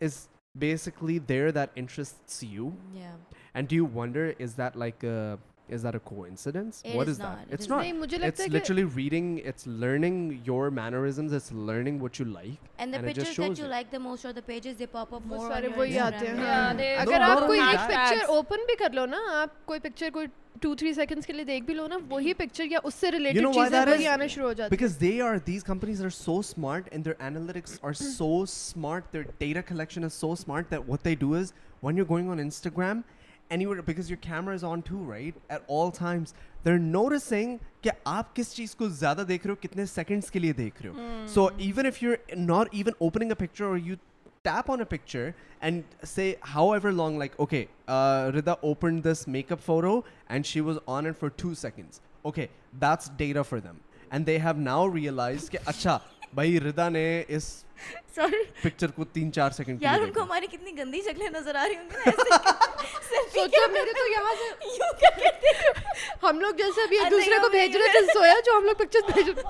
Speaker 4: is basically there that interests you?
Speaker 5: Yeah.
Speaker 4: And do you wonder, is that like is that a coincidence?
Speaker 5: It
Speaker 4: What
Speaker 5: is
Speaker 4: is that?
Speaker 5: not. It
Speaker 4: It's
Speaker 5: is
Speaker 4: not.
Speaker 3: नहीं, मुझे लगता
Speaker 4: It's
Speaker 3: है कि
Speaker 4: literally reading, it's learning your mannerisms, it's learning what you like,
Speaker 5: And the
Speaker 4: and it just
Speaker 5: pictures
Speaker 4: shows
Speaker 5: that you
Speaker 4: it.
Speaker 5: like the most or the pages they pop up
Speaker 3: वो
Speaker 5: more
Speaker 3: सारे
Speaker 5: on your
Speaker 3: वही
Speaker 5: Instagram.
Speaker 3: आते हैं.
Speaker 2: Yeah, they-
Speaker 3: अगर
Speaker 4: No,
Speaker 3: आप
Speaker 4: not
Speaker 3: कोई
Speaker 4: only
Speaker 3: एक
Speaker 4: that.
Speaker 3: Picture
Speaker 2: Hashtags.
Speaker 3: Open भी कर लो ना, आप कोई पिक्चर कोई 2-3 सेकंड्स के लिए देख भी लो ना, वही पिक्चर या उससे
Speaker 4: You
Speaker 3: रिलेटेड
Speaker 4: know why
Speaker 3: चीजें
Speaker 4: that
Speaker 3: वही
Speaker 4: is?
Speaker 3: आना शुरू हो जाती हैं.
Speaker 4: Because these companies are so smart and their analytics are so smart, their data collection is so smart that what they do is when you're going on Instagram, anywhere, because your camera is on too, right? At all times, they're noticing कि आप किस चीज़ को ज़्यादा देख रहे हो, कितने seconds के लिए देख रहे हो. So even if you're not even opening a picture or you tap on a picture and say however long, like, okay, Rida opened this makeup photo and she was on it for 2 seconds. Okay, that's data for them. And they have now realized कि अच्छा भाई रिदा ने इस
Speaker 5: Sorry.
Speaker 4: Picture को 3-4 second के
Speaker 5: यार
Speaker 4: लिए
Speaker 5: उनको
Speaker 4: देखा.
Speaker 5: हमारी कितनी गंदी शक्लें नजर आ रही होंगी ना ऐसे.
Speaker 3: सोचो मेरे तो यहाँ से
Speaker 5: यूं क्या कहते हैं?
Speaker 3: हम लोग जैसे अभी एक
Speaker 5: अरे
Speaker 3: दूसरे को
Speaker 5: हम
Speaker 3: भेज
Speaker 5: नहीं
Speaker 3: रहे थे सोया, जो हम लोग पिक्चर्स भेज रहे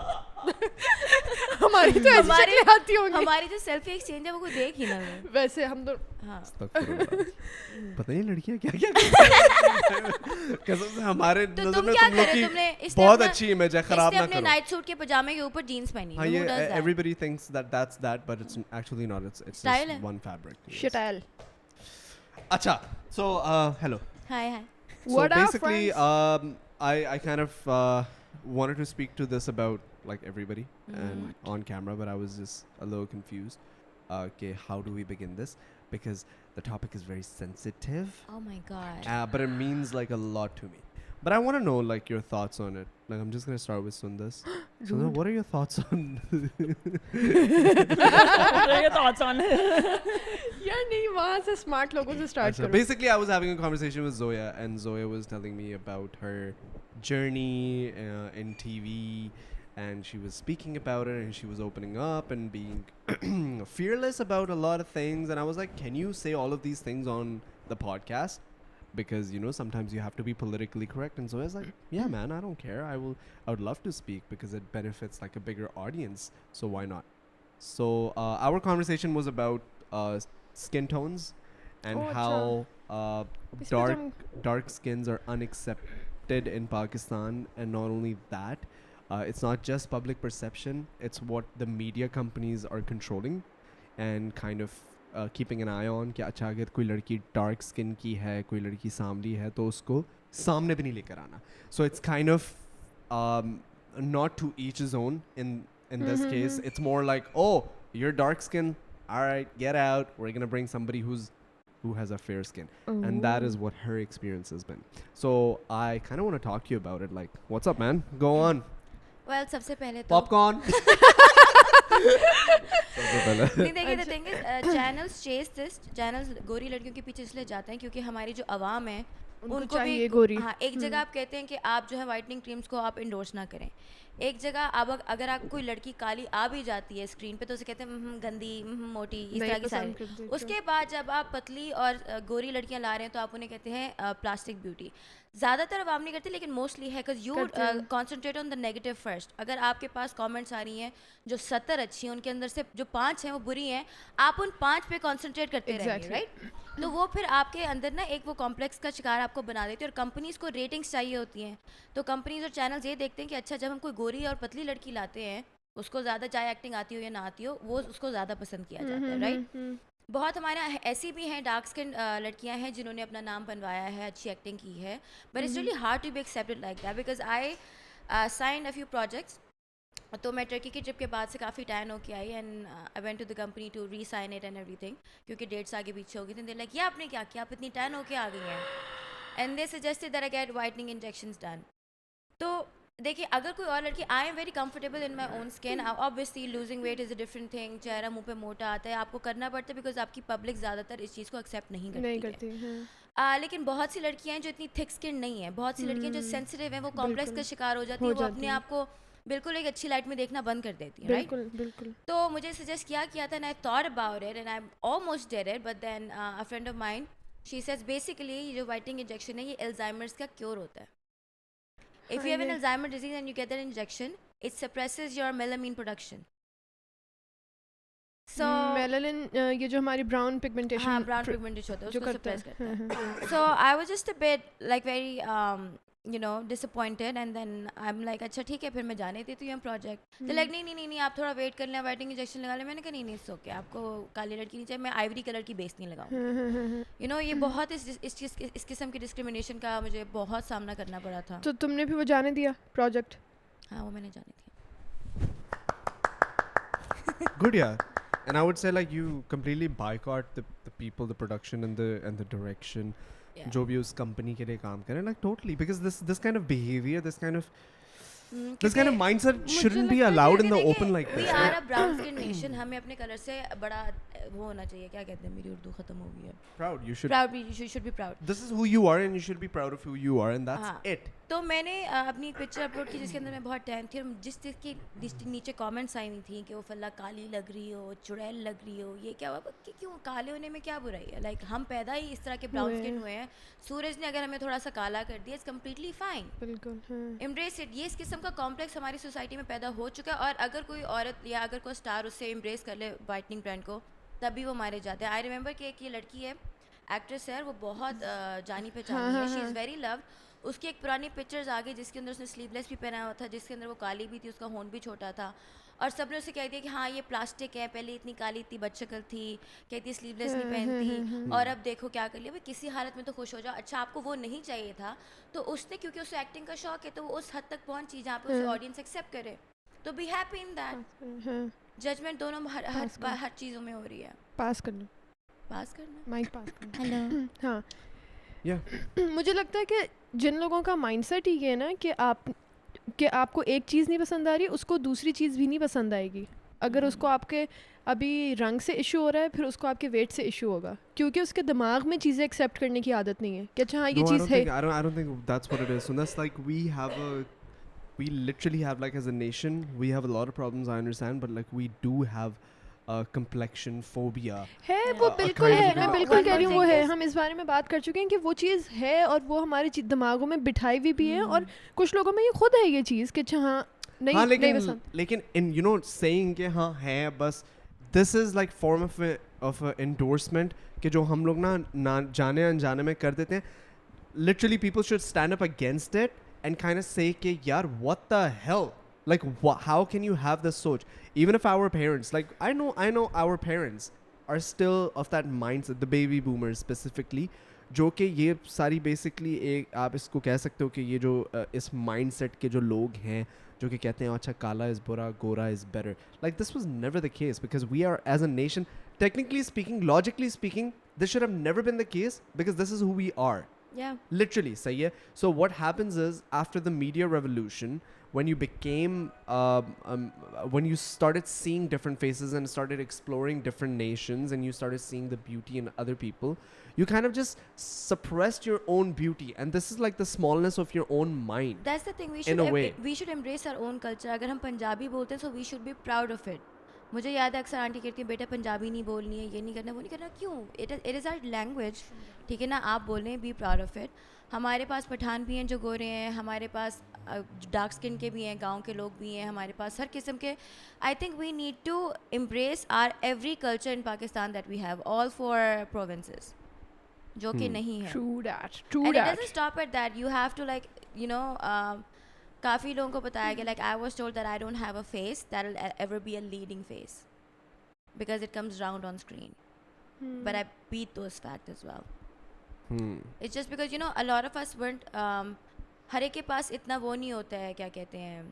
Speaker 3: हमारी तो ऐसी
Speaker 5: हमारी
Speaker 3: शक्लें आती होंगी.
Speaker 5: हमारी जो सेल्फी एक्सचेंज है वो कोई देख ही ना ले.
Speaker 3: वैसे हम तो
Speaker 5: हाँ.
Speaker 4: पता नहीं लड़कियां क्या क्या करती हैं. कसम से हमारे
Speaker 5: तो
Speaker 4: नजर
Speaker 5: तुम
Speaker 4: में
Speaker 5: क्या
Speaker 4: तुम लोग
Speaker 5: करे?
Speaker 4: की
Speaker 5: तुमने इसने
Speaker 4: बहुत
Speaker 5: अपना-
Speaker 4: अच्छी इमेज है, खराब
Speaker 5: इसने
Speaker 4: ना
Speaker 5: अपने
Speaker 4: करो.
Speaker 5: नाइट सूट के पजामे के ऊपर जीन्स पहनी.
Speaker 4: हाँ,
Speaker 5: Who
Speaker 4: ये
Speaker 5: does that?
Speaker 4: everybody thinks that that's that, but it's actually not. It's
Speaker 5: Style
Speaker 4: just
Speaker 5: है.
Speaker 4: one fabric. Yes.
Speaker 3: शटाइल.
Speaker 4: अच्छा, so hello.
Speaker 5: Hi, hi.
Speaker 4: So
Speaker 3: What up,
Speaker 4: basically,
Speaker 3: friends?
Speaker 4: I kind of wanted to speak to this about like everybody and on camera, but I was just a little confused. Okay, how do we begin this? Because the topic is very sensitive,
Speaker 5: Oh my god.
Speaker 4: but it means like a lot to me. But I want to know like your thoughts on it. Like I'm just gonna start with Sundas. Sundar, what are your thoughts on?
Speaker 2: What are your thoughts on it?
Speaker 3: यार नहीं, वहाँ से smart लोगों से start
Speaker 4: So
Speaker 3: करो.
Speaker 4: basically, I was having a conversation with Zoya, and Zoya was telling me about her journey in TV, and she was speaking about it, and she was opening up and being fearless about a lot of things. And I was like, "Can you say all of these things on the podcast? Because you know sometimes you have to be politically correct." And Zoya's like, "Yeah, man, I don't care. I would love to speak because it benefits like a bigger audience. So why not?" So our conversation was about skin tones and
Speaker 3: Oh,
Speaker 4: how
Speaker 3: इसमें तो
Speaker 4: dark
Speaker 3: हम-
Speaker 4: dark skins are unaccepted in Pakistan, and not only that, it's not just public perception, it's what the media companies are controlling and kind of keeping an eye on कि अच्छा अगर कोई लड़की dark skin की है, कोई लड़की सांवली है, तो उसको सामने भी नहीं लेकर आना. So it's kind of not to each his own in this case. It's more like, oh, you're dark skin, all right, get out, we're gonna bring somebody who has a fair skin. And that is what her experience has been. So I kind of want to talk to you about it. Like, what's up, man? Go on.
Speaker 5: Well, सबसे पहले तो
Speaker 4: Popcorn.
Speaker 5: नहीं देखिए the thing is channels chase this. Channels गोरी लड़कियों के पीछे इसलिए जाते हैं क्योंकि हमारी जो आवाम है
Speaker 3: उनको चाहिए गोरी.
Speaker 5: हाँ, एक जगह आप कहते हैं कि आप जो है वाइटनिंग क्रीम्स को आप इंडोर्स ना करें. एक जगह अब अगर आप कोई लड़की काली आ भी जाती है स्क्रीन पे तो उसे कहते हैं गंदी, मोटी, इस
Speaker 3: नहीं
Speaker 5: तरह की
Speaker 3: पसंद
Speaker 5: सारी.
Speaker 3: करते,
Speaker 5: उसके बाद जब आप पतली और गोरी लड़कियां ला रहे हैं तो आप उन्हें कहते हैं प्लास्टिक ब्यूटी. ज़्यादातर आवाम नहीं करते लेकिन मोस्टली है बिकॉज यू
Speaker 3: करते हैं.
Speaker 5: Concentrate on the negative first. अगर आपके पास कमेंट्स आ रही हैं जो 70 अच्छी हैं उनके अंदर से जो 5 हैं वो बुरी हैं, आप उन 5 पे कॉन्सेंट्रेट करते रहेंगे,
Speaker 3: Exactly.
Speaker 5: राइट? तो वो फिर आपके अंदर ना एक वो कॉम्प्लेक्स का शिकार आपको बना देती है. और कंपनीज को रेटिंग्स चाहिए होती हैं, तो कंपनीज और चैनल्स ये देखते हैं कि अच्छा जब हम कोई गोरी और पतली लड़की लाते हैं उसको ज़्यादा चाहे एक्टिंग आती हो या ना आती हो, वो उसको ज़्यादा पसंद किया जाता है, राइट? बहुत हमारे यहाँ ऐसी भी हैं डार्क स्किन लड़कियां हैं जिन्होंने अपना नाम बनवाया है, अच्छी एक्टिंग की है, but it's really hard to be accepted like that, because I sign a few projects. तो मैं टर्की की ट्रिप के बाद से काफ़ी टैन होके आई and I went to the company to re sign it and everything, क्योंकि डेट्स आगे पीछे हो गई थी. लाइक ये आपने क्या किया, आप इतनी टैन होके आ गई हैं, and they suggested that I get whitening injections done. तो देखिए, अगर कोई और लड़की, I am very comfortable in my own skin. Obviously losing weight is a different thing, चेहरा मुंह पे मोटा आता है, आपको करना पड़ता है बिकॉज आपकी पब्लिक ज़्यादातर इस चीज़ को एक्सेप्ट नहीं करती है. लेकिन बहुत सी लड़कियां हैं जो इतनी थिक स्किन नहीं है, बहुत सी लड़कियां जो सेंसिटिव हैं, वो कॉम्प्लेक्स का शिकार हो जाती है, वो अपने आप को बिल्कुल एक अच्छी लाइट में देखना बंद कर देती है, राइट?
Speaker 3: बिल्कुल.
Speaker 5: तो मुझे सजेस्ट किया था and I thought about it and I almost did it, but then a friend of mine she says basically ये जो वाइटनिंग इंजेक्शन है ये अल्जाइमर्स का क्योर होता है. If you have an Alzheimer's disease and you get that injection, it suppresses your melamine production. So
Speaker 3: melanin ये जो हमारी ब्राउन पिगमेंटेशन,
Speaker 5: हाँ, brown pigmentation होता है,
Speaker 3: जो
Speaker 5: उसको
Speaker 3: करता
Speaker 5: suppress करता है. So I was just a bit like very you know disappointed and then I'm like अच्छा ठीक है, फिर मैं जाने देती हूँ प्रोजेक्ट. तो लाइक नहीं आप थोड़ा वेट कर लें, वाइटनिंग इंजेक्शन लगा लें. मैंने कहा नहीं इट्स ओके, आपको काली लड़की नहीं चाहिए, मैं आइवरी कलर की बेस नहीं लगाऊंगी. यू नो ये बहुत इस किस्म की डिस्क्रिमिनेशन का मुझे बहुत सामना करना पड़ा था.
Speaker 3: तो तुमने भी वो जाने दिया प्रोजेक्ट?
Speaker 5: हाँ, वो मैंने जाने दिया.
Speaker 4: Good, yeah. And I would say like you completely boycott the people, the production and the direction.
Speaker 5: Yeah.
Speaker 4: जो भी उस कंपनी के लिए काम करें, like totally, because this kind of behavior, this kind of mindset shouldn't be allowed in the open like
Speaker 5: we
Speaker 4: this.
Speaker 5: are a brown skin nation. हमें अपने colour से बड़ा वो होना चाहिए, क्या कहते हैं, मेरी उर्दू खत्म हो गई है.
Speaker 4: Proud, you should.
Speaker 5: Proud, you should be proud.
Speaker 4: This is who you are, and you should be proud of who you are, and that's
Speaker 5: हाँ.
Speaker 4: it.
Speaker 5: तो मैंने अपनी एक पिक्चर अपलोड की जिसके अंदर मैं बहुत टैन थी, और जिस के नीचे कमेंट्स आई हुई थी कि वो फल्ला काली लग रही हो, चुड़ैल लग रही हो, ये क्या हुआ कि क्यों काले होने में क्या बुराई है. लाइक हम पैदा ही इस तरह के ब्राउन स्किन हुए हैं, सूरज ने अगर हमें थोड़ा सा काला कर दिया, इट्स कम्प्लीटली फाइन.
Speaker 3: बिल्कुल.
Speaker 5: Embrace it. ये इस किस्म का कॉम्प्लेक्स हमारी सोसाइटी में पैदा हो चुका है, और अगर कोई औरत या अगर कोई स्टार उससे एम्ब्रेस कर ले वाइटनिंग ब्रांड को, तभी वो मारे जाते हैं. आई रिमेंबर कि एक ये लड़की है, एक्ट्रेस है, वो बहुत जानी पहचानी है, शी इज़ वेरी लव्ड. उसकी एक पुरानी पिक्चर्स आ गई जिसके अंदर उसने स्लीवलेस भी पहना हुआ था, जिसके अंदर वो काली भी थी, उसका होंठ भी छोटा था, और सब ने उसे कह दिया कि हाँ ये प्लास्टिक है, पहले इतनी काली इतनी बदशक्ल थी, कहती है स्लीवलेस नहीं पहनती, और अब देखो क्या कर लिया. भाई किसी हालत में तो खुश हो जाओ. अच्छा आपको वो नहीं चाहिए था, तो उसने क्योंकि उसे एक्टिंग का शौक है तो वो उस हद तक पहुंची जहाँ पे उसे ऑडियंस एक्सेप्ट करे, तो be happy in that. Judgement दोनों हर चीज़ों में हो रही है.
Speaker 3: पास करना, माइक पास करना.
Speaker 5: हेलो.
Speaker 3: हाँ.
Speaker 4: Yeah.
Speaker 3: मुझे लगता है कि जिन लोगों का माइंडसेट ही है ना कि आपको एक चीज़ नहीं पसंद आ रही, उसको दूसरी चीज़ भी नहीं पसंद आएगी. अगर उसको आपके अभी रंग से इशू हो रहा है, फिर उसको आपके वेट से इशू होगा, क्योंकि उसके दिमाग में चीज़ें एक्सेप्ट करने की आदत नहीं है कि अच्छा हाँ ये चीज़ है.
Speaker 4: I don't think that's what it is. So that's like we literally have, like, as a nation, we have a lot of problems, I understand, but like we do have complexion phobia.
Speaker 3: है वो बिल्कुल
Speaker 4: kind of
Speaker 3: है. मैं
Speaker 4: a-
Speaker 3: बिल्कुल कह रही हूँ वो है.
Speaker 5: Yes.
Speaker 3: हम इस बारे में बात कर चुके हैं कि वो चीज़ है और वो हमारे दिमागों में बिठाई हुई भी है, और कुछ लोगों में ये खुद है ये चीज़ कि अच्छा हाँ नहीं
Speaker 4: हाँ,
Speaker 3: नहीं पसंद.
Speaker 4: लेकिन in you know saying कि हाँ है बस, this is like form of a endorsement कि जो हम लोग ना जाने अनजाने में कर देते हैं. Literally people should stand up against it and kind of say कि यार what the hell, like how can you have this सोच. Even if our parents, like I know our parents are still of that mindset, the baby boomers specifically, जो कि ये सारी basically एक आप इसको कह सकते हो कि ये जो इस mindset के जो लोग हैं जो कि कहते हैं अच्छा काला is बुरा, गोरा is better. Like this was never the case, because we are, as a nation, technically speaking, logically speaking, this should have never been the case, because this is who we are.
Speaker 5: Yeah.
Speaker 4: Literally, sahi hai. So what happens is, after the media revolution, when you became when you started seeing different faces and started exploring different nations, and you started seeing the beauty in other people, you kind of just suppressed your own beauty, and this is like the smallness of your own mind.
Speaker 5: That's the thing.
Speaker 4: In a way.
Speaker 5: We should embrace our own culture. अगर हम पंजाबी बोलते हैं, so we should be proud of it. मुझे याद है अक्सर aunty कहती है बेटा पंजाबी नहीं बोलनी है, ये नहीं करना, वो नहीं करना. क्यों? It is our language. ठीक है ना, आप बोलें, बी प्राउड ऑफ इट. हमारे पास पठान भी हैं जो गोरे हैं, हमारे पास डार्क स्किन के भी हैं, गांव के लोग भी हैं, हमारे पास हर किस्म के. I think we need to embrace our every culture in Pakistan that we have, all four provinces, जो कि नहीं है.
Speaker 3: True that.
Speaker 5: And it doesn't stop at that. You have to, like, you know, काफ़ी लोगों को बताया गया, like I was told that I don't have a face that will ever be a leading face because it comes round on screen. But I beat those facts as well. It's just because, you know, a lot of us weren't हर एक के पास इतना वो नहीं होता है, क्या कहते हैं,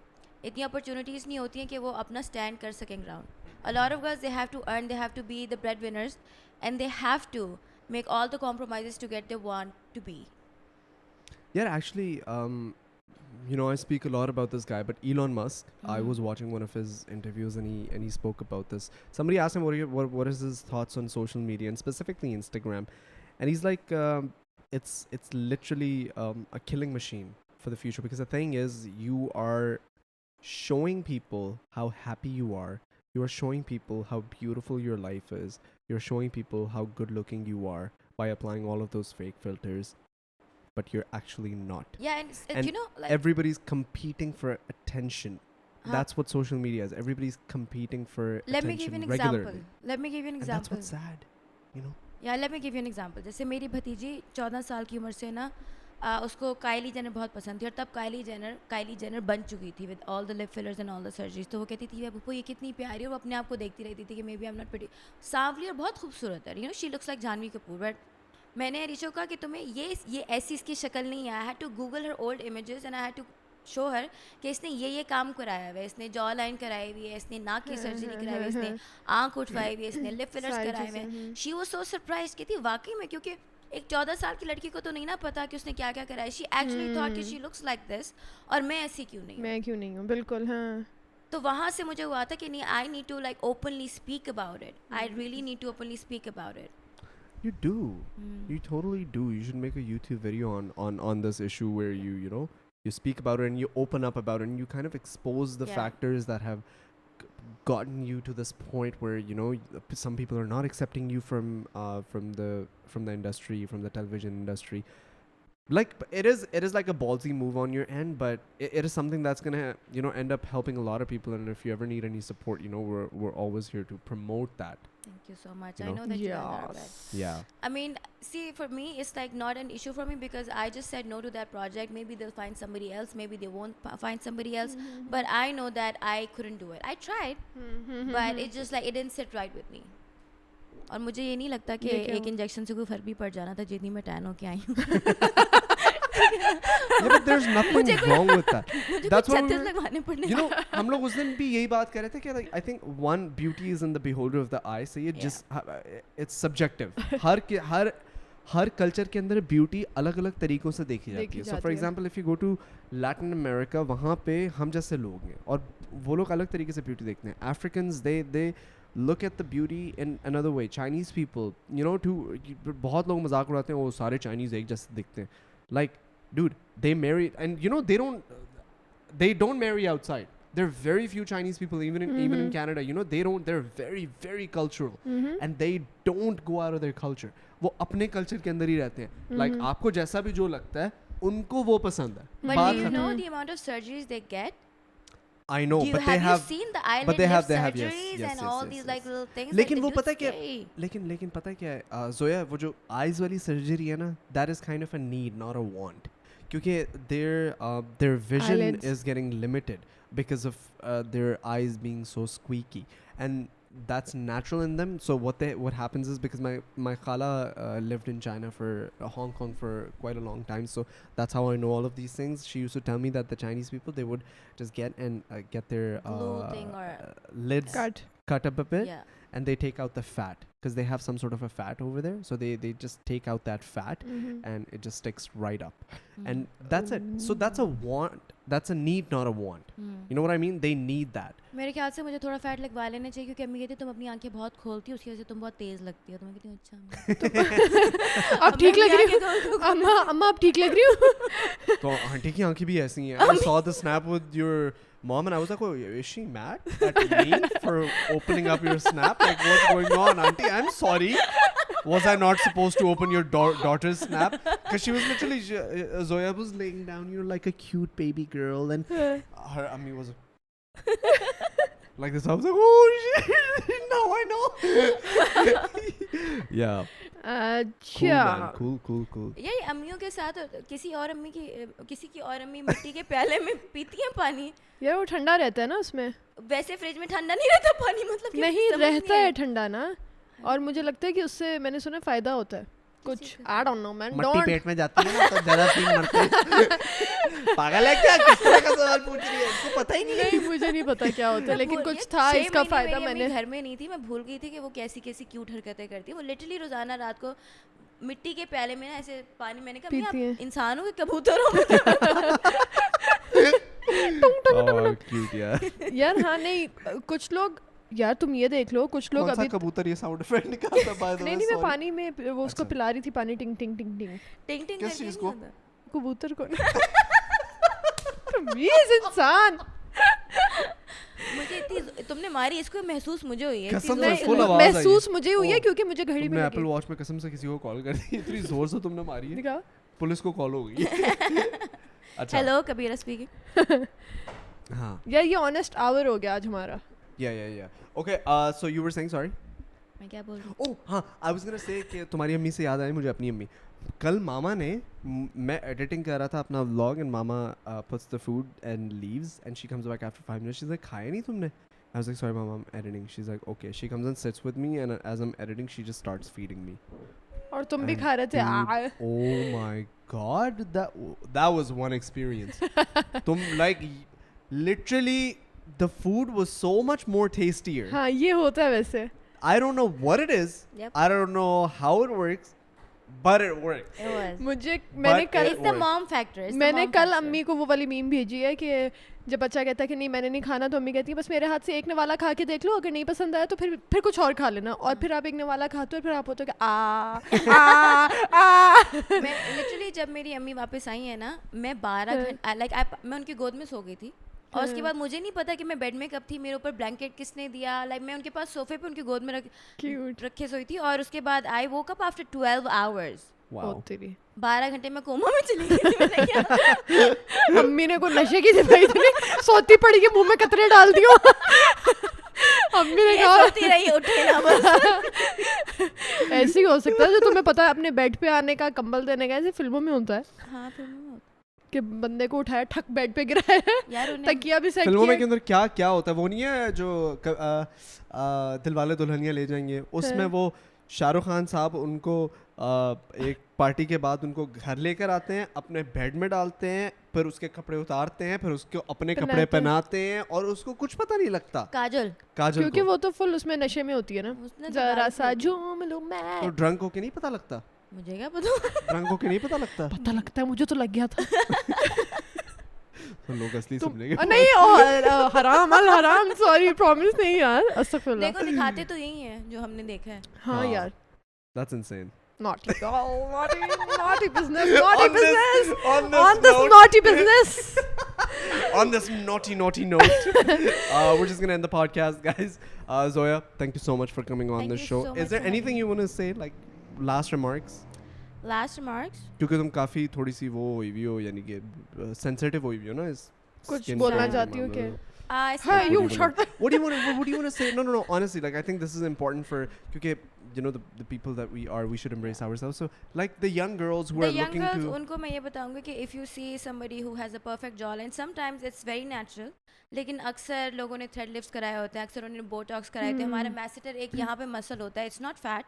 Speaker 5: इतनी opportunities नहीं होती हैं कि वो अपना stand कर सकें ground. A lot of girls, they have to earn, they have to be the breadwinners, and they have to make all the compromises to get they want to be.
Speaker 4: Yeah, actually, you know, I speak a lot about this guy, but Elon Musk, I was watching one of his interviews and he spoke about this. Somebody asked him what is his thoughts on social media and specifically Instagram, and he's like, it's literally a killing machine for the future, because the thing is, you are showing people how happy you are. You are showing people how beautiful your life is. You're showing people how good looking you are by applying all of those fake filters, but you're actually not.
Speaker 5: Yeah, and,
Speaker 4: And
Speaker 5: you know, like
Speaker 4: Everybody's competing for attention. That's what social media is. Everybody's competing for
Speaker 5: let me
Speaker 4: attention
Speaker 5: give you an
Speaker 4: regularly.
Speaker 5: example. Let me give you an
Speaker 4: And that's
Speaker 5: example.
Speaker 4: what's sad, you know.
Speaker 5: या let me give you an example. जैसे मेरी भतीजी 14 साल की उम्र से ना उसको काइली जेनर बहुत पसंद थी, और तब काइली जेनर बन चुकी थी with all the lip fillers and all the surgeries. तो वो कहती थी वो ये कितनी प्यारी है, और वो अपने आप को देखती रहती थी कि maybe I am not pretty. सांवली और बहुत खूबसूरत है, you know, she looks like Janhvi Kapoor. But मैंने ऋषि को कहा कि तुम्हें ये ऐसी इसकी शक्ल नहीं है. I had to Google her old images and I had to show her कि इसने ये काम कराया हुआ है, इसने जॉ लाइन कराई हुई है, इसने नाक की सर्जरी कराई हुई है, इसने आँख उठवाई हुई है, इसने लिप फिलर्स कराए हुए हैं. शी वाज सो सरप्राइज कि थी वाकई में, क्योंकि एक 14 साल की लड़की को तो नहीं ना पता कि उसने क्या क्या कराया. शी एक्चुअली थॉट कि शी लुक्स लाइक दिस, और मैं ऐसी क्यों नहीं हूँ,
Speaker 3: मैं क्यों नहीं हूँ, बिल्कुल. हाँ,
Speaker 5: तो वहाँ से मुझे हुआ था कि नहीं, I need to like openly speak about it. I really need to openly speak about it.
Speaker 4: You do. You totally do. You should make a YouTube video on this issue where you know, you speak about it and you open up about it and you kind of expose the
Speaker 5: Yeah.
Speaker 4: factors that have gotten you to this point where, you know, some people are not accepting you from the industry, from the television industry. Like, it is like a ballsy move on your end, but it is something that's gonna, you know, end up helping a lot of people. And if you ever need any support, you know, we're always here to promote that.
Speaker 5: Thank you so much.
Speaker 4: You
Speaker 5: I
Speaker 4: know?
Speaker 5: know that you guys are bad.
Speaker 4: Yeah.
Speaker 5: I mean, see, for me, it's like not an issue for me because I just said no to that project. Maybe they'll find somebody else. Maybe they won't find somebody else. But I know that I couldn't do it. I tried, but it just like it didn't sit right with me. और मुझे ये नहीं लगता कि एक injection से कोई फर्क भी पड़ जाना था जितनी मैं टैन होके आई हूँ.
Speaker 4: Yeah, but there's nothing wrong with that.
Speaker 5: मुझे
Speaker 4: That's
Speaker 5: कुछ
Speaker 4: what we
Speaker 5: 36
Speaker 4: were,
Speaker 5: लगवाने पड़ने.
Speaker 4: you know, हम लोग उस दिन भी यही बात कर रहे थे कि like I think one, beauty is in the beholder of the eye. So ये just it's subjective. Her culture के अंदर ब्यूटी अलग अलग तरीकों से देखी जाती है. So for example, if you go to Latin America, वहाँ पे हम जैसे लोग हैं और वो लोग अलग तरीके से ब्यूटी देखते हैं. Africans, they look at the beauty in another way. Chinese people, you know, बहुत लोग मजाक उड़ाते हैं, वो सारे Chinese एक जैसे दिखते हैं. Like, dude, they marry, and you know, they don't marry outside. There are very few Chinese people, even in Canada, you know, they're very, very cultural, and they don't go out of their culture. वो अपने culture के अंदर ही रहते हैं. Like, आपको जैसा भी जो लगता है, उनको वो पसंद है.
Speaker 5: But
Speaker 4: बात
Speaker 5: do you
Speaker 4: खत्म.
Speaker 5: know the amount of surgeries they get?
Speaker 4: I know, but they have.
Speaker 5: You seen the eyelid
Speaker 4: but they have,
Speaker 5: lift
Speaker 4: yes,
Speaker 5: surgeries
Speaker 4: yes,
Speaker 5: and
Speaker 4: yes,
Speaker 5: all
Speaker 4: yes,
Speaker 5: these
Speaker 4: yes.
Speaker 5: like little things.
Speaker 4: लेकिन
Speaker 5: like,
Speaker 4: वो
Speaker 5: dude,
Speaker 4: पता है क्या,
Speaker 5: scary.
Speaker 4: लेकिन पता है क्या है, जोया, वो जो eyes वाली surgery है ना, that is kind of a need, not a want. क्योंकि their vision
Speaker 3: Eyelids.
Speaker 4: is getting limited because of their eyes being so squeaky, and that's natural in them. So what happens is, because my khala lived in China Hong Kong for quite a long time, so that's how I know all of these things. She used to tell me that the Chinese people, they would just get their
Speaker 5: Glue thing or
Speaker 4: lids cut up a bit,
Speaker 5: yeah.
Speaker 4: and they take out the fat because they have some sort of a fat over there, so they just take out that fat and it just sticks right up, and that's it. So that's a want, that's a need, not a want. You know what I mean? They need that.
Speaker 5: मेरे ख्याल से मुझे थोड़ा fat लगवा लेना चाहिए क्योंकि अम्मी कहती तुम अपनी आंखें बहुत खोलती हो, उसकी वजह से तुम बहुत तेज लगती हो. तो मैं कहती हूँ अच्छा
Speaker 3: आप ठीक लग रही हो अम्मा, आप ठीक लग रही हो.
Speaker 4: तो आंटी की आंखें भी ऐसी हैं. I saw the snap with your mom and I was like, oh, is she mad at me for opening up your snap? Like, what's going on, auntie? I'm sorry. Was I not supposed to open your daughter's snap? Because she was literally, Zoya was laying down, you know, like a cute baby girl, and her Ammi was like this. I was like, oh shit, now I know. Yeah.
Speaker 3: अच्छा
Speaker 4: cool.
Speaker 5: ये अम्मियों के साथ किसी की और अम्मी मिट्टी के प्याले में पीती हैं पानी,
Speaker 3: यार वो ठंडा रहता है ना उसमें।
Speaker 5: वैसे फ्रिज में ठंडा नहीं रहता पानी, मतलब कि
Speaker 3: नहीं
Speaker 5: समझ
Speaker 3: रहता
Speaker 5: आया।
Speaker 3: है ठंडा ना, और मुझे लगता है कि उससे मैंने सुना फायदा होता है कुछ, आई डोंट नो मैन,
Speaker 1: मट्टी
Speaker 3: डोंट।
Speaker 1: पेट में जाती है ना तो जरासीम मरते हैं। पागल है क्या, किस तरह का सवाल पूछ रही है, इसको पता ही नहीं है।
Speaker 3: नहीं मुझे नहीं पता क्या होता है, लेकिन
Speaker 5: वो
Speaker 3: कुछ
Speaker 5: ये
Speaker 3: था
Speaker 5: 6
Speaker 3: इसका
Speaker 5: महीने
Speaker 3: फायदा।
Speaker 5: मेरी अम्मी
Speaker 3: मैंने
Speaker 5: घर में नहीं थी, मैं भूल गई थी कि वो कैसी कैसी क्यूट हरकतें करती है। वो लिटरली रोजाना रात को मिट्टी के प्याले में ना ऐसे पानी, मैंने कहा
Speaker 3: पीती
Speaker 5: "अम्मी,
Speaker 3: हैं।
Speaker 5: आप इंसान हो कि कबूतर हो?"
Speaker 4: Oh, cute यार.
Speaker 3: यार हाँ नहीं कुछ लोग, यार तुम ये देख लो कुछ लोग
Speaker 4: कौन सा
Speaker 3: अभी
Speaker 4: कबूतर ये साउंड इफेक्ट निकालता by the way,
Speaker 3: नहीं मैं
Speaker 4: sorry.
Speaker 3: पानी में वो उसको
Speaker 4: अच्छा।
Speaker 3: पिला रही थी पानी, टिंग टिंग टिंग टिंग।
Speaker 5: टिंग टिंग
Speaker 4: किस
Speaker 5: करके
Speaker 4: चीज़
Speaker 5: नहीं
Speaker 4: को?
Speaker 5: होता।
Speaker 3: कबूतर को तमीज़ इंसान।
Speaker 5: मुझे इतनी तुमने मारी, इसको महसूस मुझे हुई है
Speaker 4: कसम
Speaker 5: इतनी
Speaker 4: से
Speaker 5: जोर
Speaker 4: full
Speaker 5: से।
Speaker 4: आवाज़ आई है।
Speaker 3: महसूस मुझे हुई है
Speaker 4: ओ,
Speaker 3: क्योंकि मुझे घड़ी में
Speaker 4: तुमने
Speaker 3: लगी।
Speaker 4: एप्पल वॉच में कसम से किसी को कॉल कर दी, इतनी जोर से तुमने मारी है,
Speaker 3: दिखा?
Speaker 4: पुलिस को कॉल हो गई. अच्छा.
Speaker 5: हेलो कबीरा स्पीकिंग।
Speaker 4: हाँ.
Speaker 3: यार ये ऑनेस्ट आवर हो गया आज हमारा।
Speaker 4: Yeah. Okay, so you were saying, sorry?
Speaker 5: मैं क्या बोल रही हूँ?
Speaker 4: Oh, हाँ, I was gonna say कि तुम्हारी अम्मी से याद आई मुझे अपनी अम्मी. कल मामा ने मैं एडिटिंग कर रहा था अपना vlog and mama puts the food and leaves and she comes back after 5 minutes. She's like, खाया नहीं तुमने? I was like, sorry mama, I'm editing. She's like, okay. She comes and sits with me and as I'm editing, she just starts feeding me.
Speaker 3: और तुम भी
Speaker 4: And
Speaker 3: खा रहे थे।
Speaker 4: dude, oh my god, that was one experience. तुम like literally the food was so much more tastier.
Speaker 3: हाँ ये होता है वैसे।
Speaker 4: I don't know what it is.
Speaker 5: Yep.
Speaker 4: I don't know how it works, but it works.
Speaker 5: It was.
Speaker 3: मुझे मैंने
Speaker 4: But
Speaker 3: कल
Speaker 4: it
Speaker 5: It's the mom factor. it's the
Speaker 3: मैंने
Speaker 5: mom
Speaker 3: कल
Speaker 5: factor.
Speaker 3: अम्मी को वो वाली मीम भेजी है कि जब बच्चा कहता है कि नहीं मैंने नहीं खाना, तो अम्मी कहती है बस मेरे हाथ से एक नवाला खा के देख लो, अगर नहीं पसंद आया तो फिर कुछ और खा लेना, और फिर आप एक नवाला खाते हो, फिर आप होते हो कि
Speaker 5: मैं लिटरली जब मेरी अम्मी वापस आई है ना, मैं 12 घंटे मैं उनकी गोद में सो गई थी, और उसके बाद मुझे नहीं पता कि मैं बेड में कब थी, मेरे ऊपर ब्लैंकेट किसने दिया, लाइक मैं उनके पास सोफे पे उनकी गोद में
Speaker 3: क्यूट।
Speaker 5: रखे सोई थी, और उसके बाद I woke up after 12 hours.
Speaker 4: Wow.
Speaker 3: होती भी
Speaker 5: 12 घंटे में कोमा में चली गई थी। मैंने क्या
Speaker 3: अम्मी ने को नशे की दवाई तो नहीं, सोती पड़ी के मुंह में कतरे डाल दियो। अम्मी ने
Speaker 5: ये
Speaker 3: कहा
Speaker 5: सोती रही, उठे ना बस।
Speaker 3: ऐसे ही हो सकता है जो तुम्हें पता है अपने बेड पे आने का, कंबल देने का, ऐसे फिल्मों में होता है
Speaker 5: हाँ फिल्मों में होता
Speaker 3: कि बंदे को उठाया ठक बेड पे गिराया है,
Speaker 5: है। यार उन्हें
Speaker 3: तकिया भी सेट
Speaker 4: फिल्मों में के
Speaker 3: किया।
Speaker 4: अंदर क्या क्या होता है वो नहीं है जो दिलवाले दुल्हनिया ले जाएंगे, उसमें वो शाहरुख खान साहब उनको एक पार्टी के बाद उनको घर लेकर आते हैं, अपने बेड में डालते हैं, फिर उसके कपड़े उतारते हैं, फिर उसको अपने कपड़े
Speaker 3: पहनाते हैं।
Speaker 4: पहनाते हैं और उसको कुछ पता नहीं लगता
Speaker 5: काजल
Speaker 4: काजल
Speaker 3: क्योंकि
Speaker 4: को।
Speaker 3: वो तो फुल उसमें नशे में होती है ना,
Speaker 5: उसने तो
Speaker 3: जरा
Speaker 5: डाल
Speaker 3: सा
Speaker 5: दी।
Speaker 3: झूम लूं
Speaker 4: तो
Speaker 3: मैं।
Speaker 4: ड्रंक होके नहीं पता लगता,
Speaker 5: मुझे क्या पता।
Speaker 4: ड्रंक होके नहीं पता लगता,
Speaker 3: पता लगता है, मुझे तो लग गया था।
Speaker 4: तो लोग असली
Speaker 3: तुम
Speaker 4: सुनेंगे।
Speaker 3: नहीं हराम अल हराम, सॉरी प्रॉमिस नहीं यार, अस्तगफिरुल्लाह।
Speaker 5: देखो दिखाते तो यही है जो हमने देखा है।
Speaker 3: हाँ
Speaker 4: हाँ।
Speaker 3: यार
Speaker 4: That's insane.
Speaker 3: naughty naughty business, naughty
Speaker 4: On this-
Speaker 3: business,
Speaker 4: on this
Speaker 3: on this
Speaker 4: note-
Speaker 3: naughty business.
Speaker 4: On this naughty note, we're just gonna end the podcast, guys. Zoya, thank you so much for coming on
Speaker 5: Thank
Speaker 4: this
Speaker 5: you
Speaker 4: show.
Speaker 5: so
Speaker 4: Is
Speaker 5: much
Speaker 4: there
Speaker 5: for
Speaker 4: anything
Speaker 5: having
Speaker 4: you want to say, like last remarks?
Speaker 5: Last remarks?
Speaker 4: क्योंकि तुम काफी थोड़ी सी वो हुई भी हो, यानी कि sensitive हुई भी हो ना इस
Speaker 3: कुछ
Speaker 4: skin
Speaker 3: बोलना
Speaker 4: के
Speaker 3: चाहती हो
Speaker 4: मामले
Speaker 3: क्या?
Speaker 4: में।
Speaker 3: Hey, you shut up.
Speaker 4: What do you want to say? No. Honestly, like I think this is important for क्योंकि you know the people that we should embrace ourselves. So like the young girls who
Speaker 5: The
Speaker 4: are
Speaker 5: young
Speaker 4: looking
Speaker 5: girls,
Speaker 4: to
Speaker 5: उनको मैं ये बताऊंगी कि if you see somebody who has a perfect jawline, sometimes it's very natural. लेकिन अक्सर लोगों ने thread lifts कराए होते हैं, अक्सर उन्होंने बोटॉक्स कराए थे। हमारा मैसेटर एक यहाँ पे मसल होता है, इट्स नॉट फैट,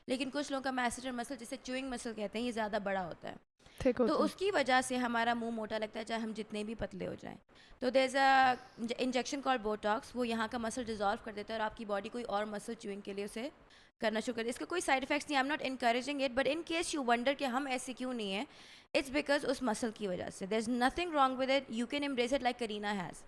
Speaker 5: लेकिन कुछ लोगों का मैसेटर मसल जिसे च्यूइंग मसल कहते हैं, ये ज़्यादा बड़ा होता है,
Speaker 3: ठीक
Speaker 5: तो
Speaker 3: होता है।
Speaker 5: उसकी वजह से हमारा मुंह मोटा लगता है, चाहे हम जितने भी पतले हो जाएं। तो there is a injection called Botox, वो यहाँ का मसल डिजॉल्व कर देता है और आपकी बॉडी कोई और मसल च्यूइंग के लिए उसे करना शुरू कर दे। इसका कोई साइड इफेक्ट्स नहीं, आई am not encouraging it, but in case you wonder कि हम ऐसे क्यों नहीं है, इट्स बिकॉज उस मसल की वजह से। There is nothing wrong with it, you can embrace it like Kareena has.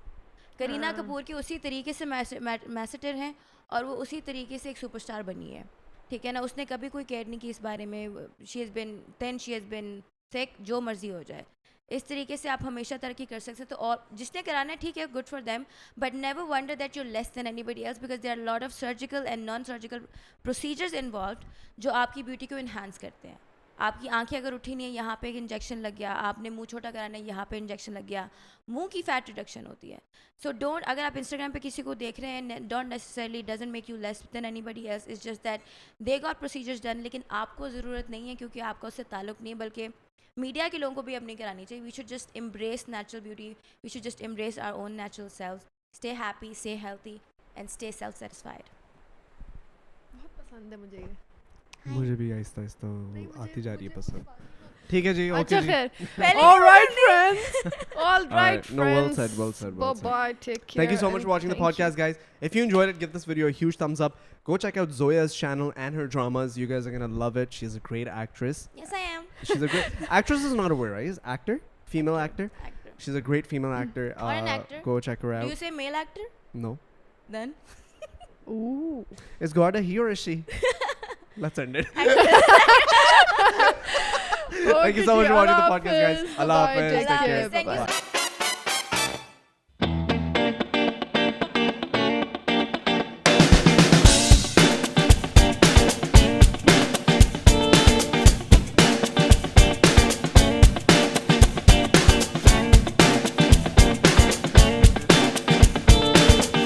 Speaker 5: Kareena Kapoor के उसी तरीके से मैसेटर हैं और वो उसी तरीके से एक सुपरस्टार बनी है, ठीक है ना। उसने कभी कोई केयर नहीं की इस बारे में, she has been thin, she has been thick, जो मर्जी हो जाए। इस तरीके से आप हमेशा तरक्की कर सकते हैं। तो और जिसने कराना है ठीक है, good for them, but never wonder that you're less than anybody else, because there are lot of surgical and non surgical procedures involve जो आपकी ब्यूटी को इन्हांस करते हैं। आपकी आंखें अगर उठी नहीं है, यहाँ पे एक इंजेक्शन लग गया, आपने मुंह छोटा कराना है, यहाँ पे इंजेक्शन लग गया, मुंह की फैट रिडक्शन होती है. सो डोंट, अगर आप इंस्टाग्राम पे किसी को देख रहे हैं, don't necessarily, doesn't make you less than anybody else, it's just that they got procedures done, लेकिन आपको ज़रूरत नहीं है क्योंकि आपका उससे ताल्लुक नहीं है, बल्कि मीडिया के लोगों को भी अब नहीं करानी चाहिए. We should just embrace natural beauty, we should just embrace our own natural self, stay happy, stay healthy and stay self satisfied.
Speaker 3: बहुत पसंद है मुझे ये.
Speaker 4: मुझे भी आहिस्ता आहिस्ता आती जा रही है पसंद. ठीक है जी,
Speaker 3: अच्छा
Speaker 4: ओके जी.
Speaker 3: खैर. All right, friends. All right,
Speaker 4: No, well
Speaker 3: friends.
Speaker 4: said, well said, well said.
Speaker 3: Bye-bye. Take care.
Speaker 4: Thank you so much
Speaker 3: and
Speaker 4: for watching the
Speaker 3: thank you.
Speaker 4: podcast, guys. If you enjoyed it, give this video a huge thumbs up. Go check out Zoya's channel and her dramas. You guys are gonna love it. She's a great actress.
Speaker 5: Yes, I am.
Speaker 4: She's a great actress. Is not a word, right? Is actor? Female actor?
Speaker 5: Actor.
Speaker 4: She's a great female actor.
Speaker 5: Or an actor.
Speaker 4: Go check her
Speaker 5: Do you
Speaker 4: out.
Speaker 5: say male actor?
Speaker 4: No.
Speaker 5: Then.
Speaker 3: Ooh.
Speaker 4: Is God a he or is she? Let's end it. Thank you so much for watching the podcast, guys. Allah Hafiz.
Speaker 3: Take
Speaker 4: Take
Speaker 3: care.
Speaker 4: care.
Speaker 5: Thank you.
Speaker 4: Bye.